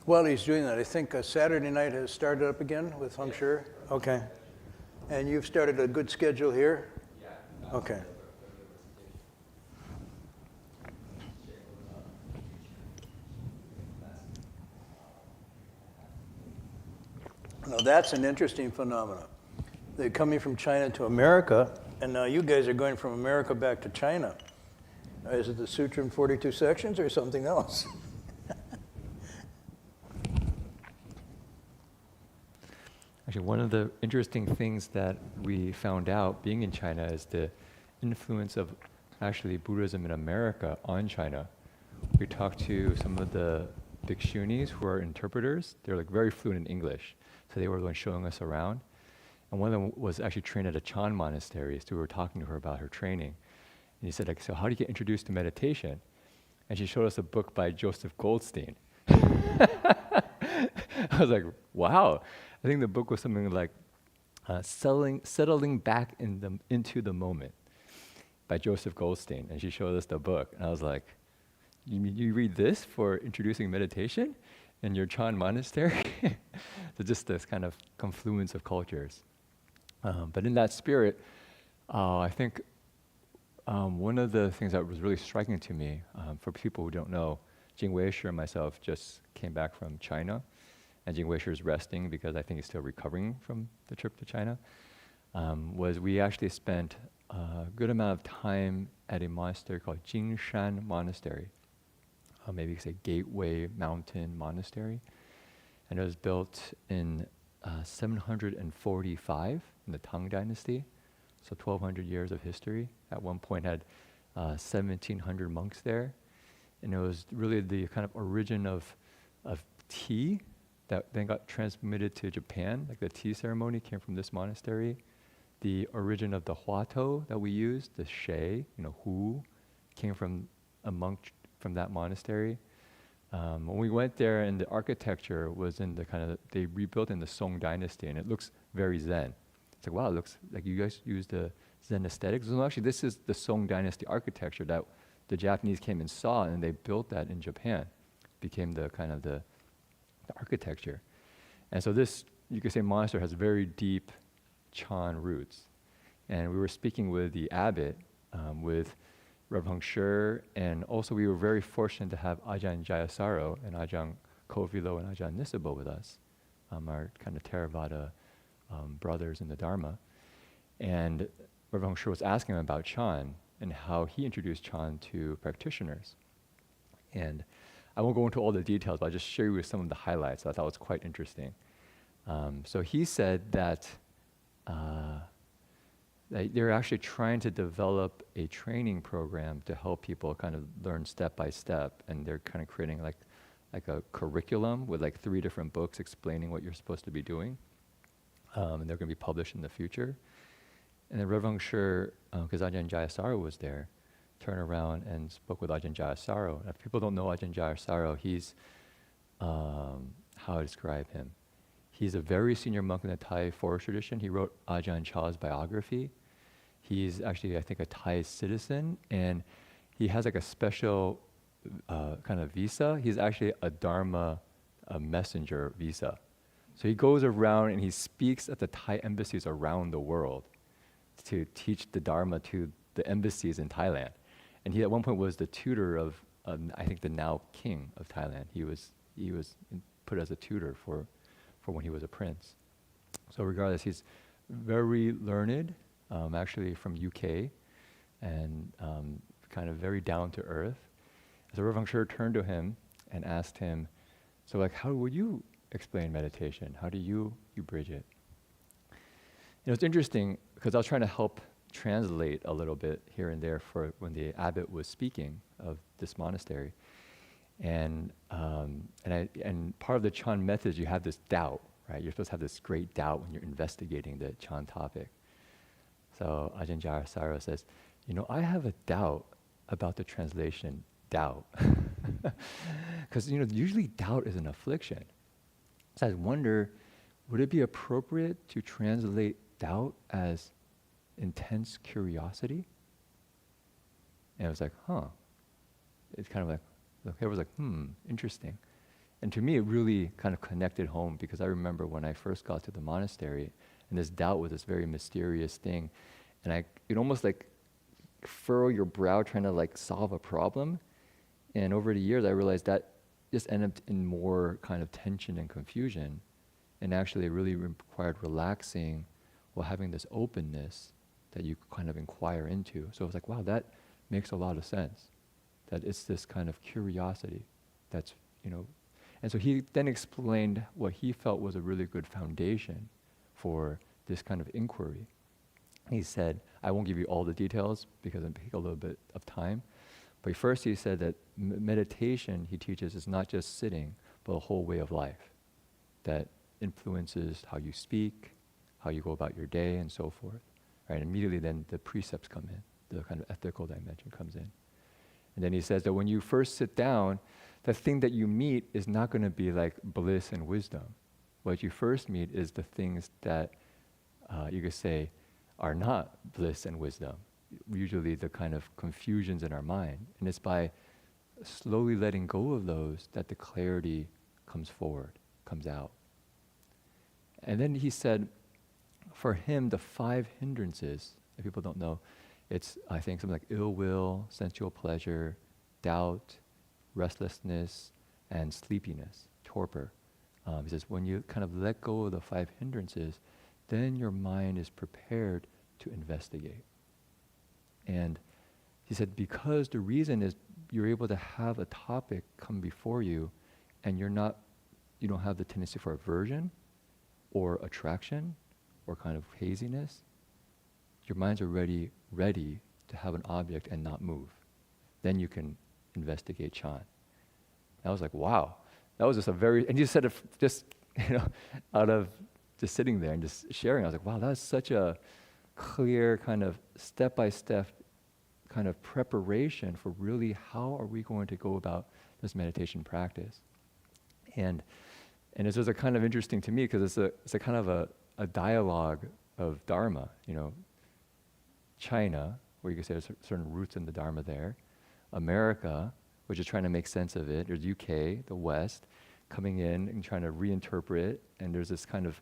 While he's doing that, I think Saturday night has started up again with Heng Sure. Okay. And you've started a good schedule here? Yeah. Okay. Now that's an interesting phenomenon. They're coming from China to America, and now you guys are going from America back to China. Is it the Sutra in 42 sections or something else? Actually, one of the interesting things that we found out being in China is the influence of actually Buddhism in America on China. We talked to some of the bhikshunis who are interpreters. They're like very fluent in English. So they were the ones showing us around. And one of them was actually trained at a Chan monastery. So we were talking to her about her training. And he said, like, so how do you get introduced to meditation? And she showed us a book by Joseph Goldstein. I was like, wow. I think the book was something like Settling Back into the Moment by Joseph Goldstein. And she showed us the book. And I was like, you read this for introducing meditation in your Chan monastery? So just this kind of confluence of cultures. But in that spirit, I think one of the things that was really striking to me, for people who don't know, Jing Weisher and myself just came back from China. And Jing Weisher is resting because I think he's still recovering from the trip to China, was we actually spent a good amount of time at a monastery called Jingshan Monastery. Maybe you could say Gateway Mountain Monastery. And it was built in 745 in the Tang Dynasty, so 1,200 years of history. At one point had 1,700 monks there. And it was really the kind of origin of tea that then got transmitted to Japan. Like the tea ceremony came from this monastery. The origin of the huato that we use, the shay, hu, came from a monk from that monastery. When we went there, and the architecture was in the they rebuilt in the Song Dynasty, and it looks very Zen. It's like, wow, it looks like you guys use the Zen aesthetics. So actually, this is the Song Dynasty architecture that the Japanese came and saw, and they built that in Japan. Became the architecture. And so this, you could say, monastery has very deep Chan roots. And we were speaking with the abbot, with Rev Heng Sure, and also we were very fortunate to have Ajahn Jayasaro and Ajahn Kovilo and Ajahn Nisabo with us, our kind of Theravada brothers in the Dharma. And Rev Heng Sure was asking him about Chan and how he introduced Chan to practitioners. And I won't go into all the details, but I'll just share you with some of the highlights I thought was quite interesting. So he said that they're actually trying to develop a training program to help people kind of learn step by step, and they're kind of creating like a curriculum with like 3 different books explaining what you're supposed to be doing, and they're going to be published in the future. And then Rev Heng Sure, because Ajahn Jayasaro was there, turned around and spoke with Ajahn Jayasaro. And if people don't know Ajahn Jayasaro, he's, how to describe him? He's a very senior monk in the Thai forest tradition. He wrote Ajahn Chah's biography. He's actually, I think, a Thai citizen, and he has like a special kind of visa. He's actually a Dharma messenger visa. So he goes around and he speaks at the Thai embassies around the world to teach the Dharma to the embassies in Thailand. And he at one point was the tutor of I think the now king of Thailand. He was put as a tutor for when he was a prince. So regardless, he's very learned, actually from UK, and kind of very down to earth. So Verhoeven Heng Sure turned to him and asked him, so like, how would you explain meditation? How do you bridge it? You know, it's interesting because I was trying to help translate a little bit here and there for when the abbot was speaking of this monastery. And part of the Chan method, you have this doubt, right? You're supposed to have this great doubt when you're investigating the Chan topic. So Ajahn Jarasaro says, you know, I have a doubt about the translation doubt. Because, you know, usually doubt is an affliction. So I wonder, would it be appropriate to translate doubt as intense curiosity? And I was like, It's kind of like, I was like, interesting. And to me, it really kind of connected home because I remember when I first got to the monastery and this doubt was this very mysterious thing. And it almost like furrow your brow trying to like solve a problem. And over the years, I realized that just ended up in more kind of tension and confusion. And actually it really required relaxing while having this openness that you kind of inquire into. So I was like, wow, that makes a lot of sense. That it's this kind of curiosity that's, you know. And so he then explained what he felt was a really good foundation for this kind of inquiry. He said, I won't give you all the details because it'll take a little bit of time. But first he said that meditation, he teaches, is not just sitting, but a whole way of life that influences how you speak, how you go about your day, and so forth. Right? Immediately then the precepts come in, the kind of ethical dimension comes in. And then he says that when you first sit down, the thing that you meet is not going to be like bliss and wisdom. What you first meet is the things that you could say are not bliss and wisdom. Usually the kind of confusions in our mind. And it's by slowly letting go of those that the clarity comes forward, comes out. And then he said, for him, the 5 hindrances, if people don't know, it's, I think, something like ill will, sensual pleasure, doubt, restlessness, and sleepiness, torpor. He says, when you kind of let go of the 5 hindrances, then your mind is prepared to investigate. And he said, because the reason is you're able to have a topic come before you, and you don't have the tendency for aversion or attraction or kind of haziness. Your mind's already ready to have an object and not move. Then you can investigate Chan. I was like, wow, that was just and you said it just, out of just sitting there and just sharing. I was like, wow, that's such a clear kind of step-by-step kind of preparation for really how are we going to go about this meditation practice. And it's just a kind of interesting to me because it's a kind of a dialogue of Dharma, China, where you could say there's certain roots in the Dharma there. America, which is trying to make sense of it. There's UK, the West, coming in and trying to reinterpret. And there's this kind of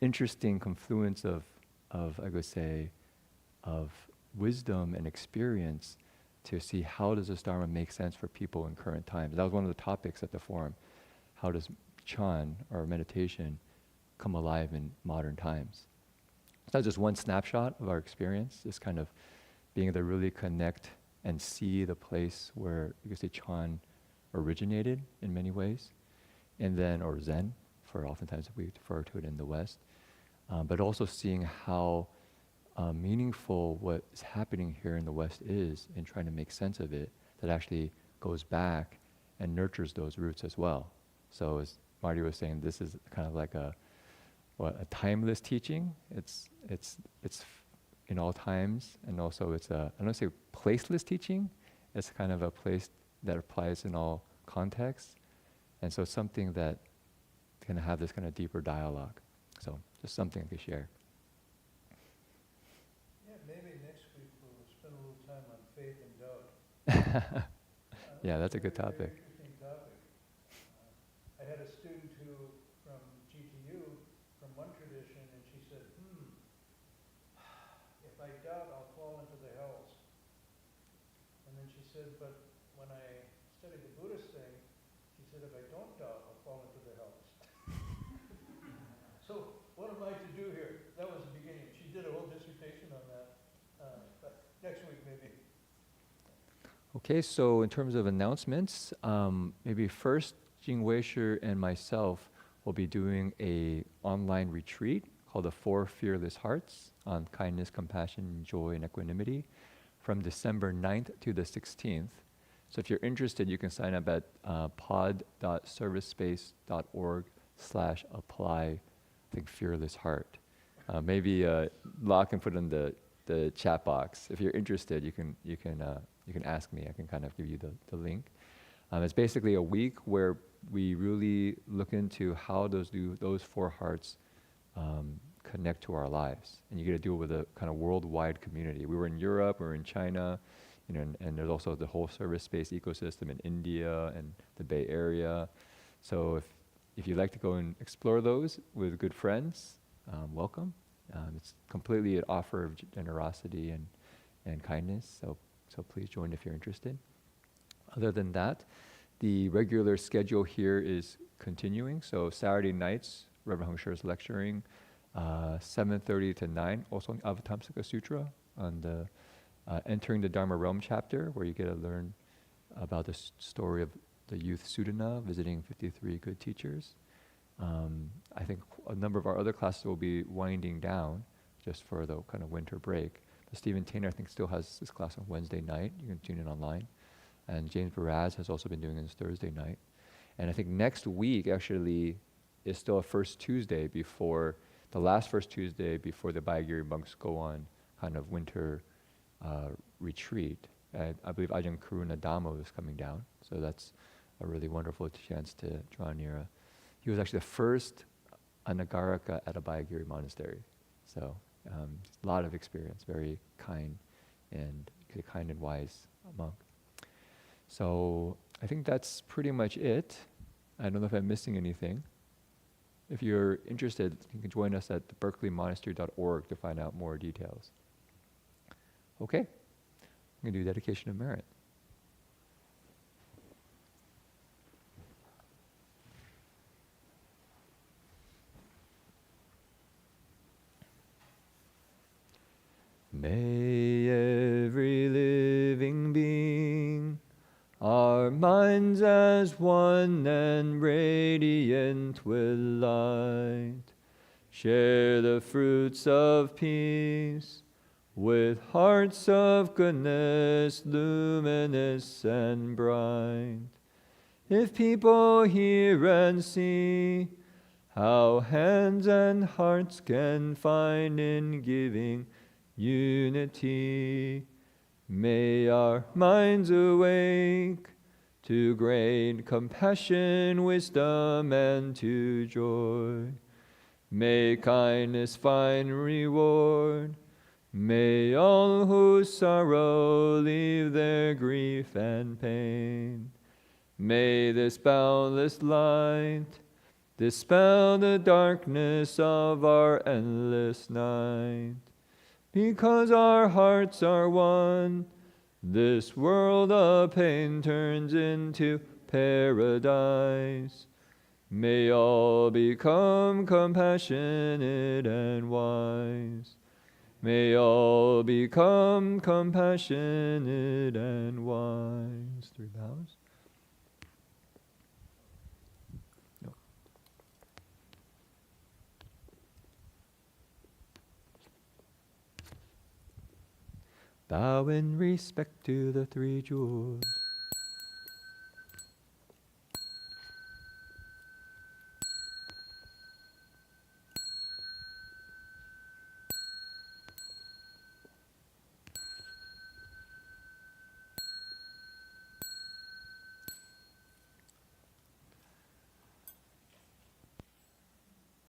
interesting confluence of I would say, of wisdom and experience to see how does this Dharma make sense for people in current times. That was one of the topics at the forum. How does Chan, or meditation, come alive in modern times? It's not just one snapshot of our experience, just kind of being able to really connect and see the place where you could say Chan originated in many ways, and then, or Zen, for oftentimes we refer to it in the West, but also seeing how meaningful what is happening here in the West is in trying to make sense of it, that actually goes back and nurtures those roots as well. So as Marty was saying, this is kind of like a timeless teaching. It's in all times, and also it's I don't say placeless teaching. It's kind of a place that applies in all contexts, and so it's something that can have this kind of deeper dialogue. So just something to share. Yeah, maybe next week we'll spend a little time on faith and doubt. Yeah, that's a good topic. Very interesting topic. I had a student from GTU, from one tradition, and she said, if I doubt, I'll fall into the hells. And then she said, but when I studying the Buddhist thing, she said, if I don't die, I'll fall into the hells. So what am I to do here? That was the beginning. She did a whole dissertation on that, but next week maybe. Okay, so in terms of announcements, maybe first, Jing Weisher and myself will be doing a online retreat called the 4 Fearless Hearts on kindness, compassion, joy, and equanimity from December 9th to the 16th. So if you're interested, you can sign up at pod.servicespace.org/apply, I think, Fearless Heart. Maybe Locke can put in the chat box. If you're interested, you can ask me. I can kind of give you the link. It's basically a week where we really look into how those 4 hearts connect to our lives, and you get to do it with a kind of worldwide community. We were in Europe, we were in China, and there's also the whole service space ecosystem in India and the Bay Area. So if you'd like to go and explore those with good friends, welcome. It's completely an offer of generosity and kindness. So please join if you're interested. Other than that, the regular schedule here is continuing. So Saturday nights, Reverend Heng Sure is lecturing, 7:30 to 9, also on Avatamsaka Sutra, on the Entering the Dharma Realm chapter, where you get to learn about the story of the youth Sudana visiting 53 good teachers. I think a number of our other classes will be winding down just for the kind of winter break. But Stephen Tainer, I think, still has this class on Wednesday night. You can tune in online. And James Baraz has also been doing it Thursday night. And I think next week actually is still a first Tuesday before, the last first Tuesday before the Bayagiri monks go on kind of winter retreat. I believe Ajahn Karuna Dhammo is coming down. So that's a really wonderful chance to draw near. He was actually the first Anagarika at a Bayagiri monastery. So a lot of experience, very kind and wise monk. So I think that's pretty much it. I don't know if I'm missing anything. If you're interested, you can join us at berkeleymonastery.org to find out more details. Okay, I'm going to do dedication of merit. May every living being, our minds as one and radiant with light, share the fruits of peace with hearts of goodness, luminous and bright. If people hear and see how hands and hearts can find in giving unity, may our minds awake to great compassion, wisdom, and to joy. May kindness find reward. May all who sorrow leave their grief and pain. May this boundless light dispel the darkness of our endless night. Because our hearts are one, this world of pain turns into paradise. May all become compassionate and wise. May all become compassionate and wise. 3 bows. No. Bow in respect to the 3 jewels.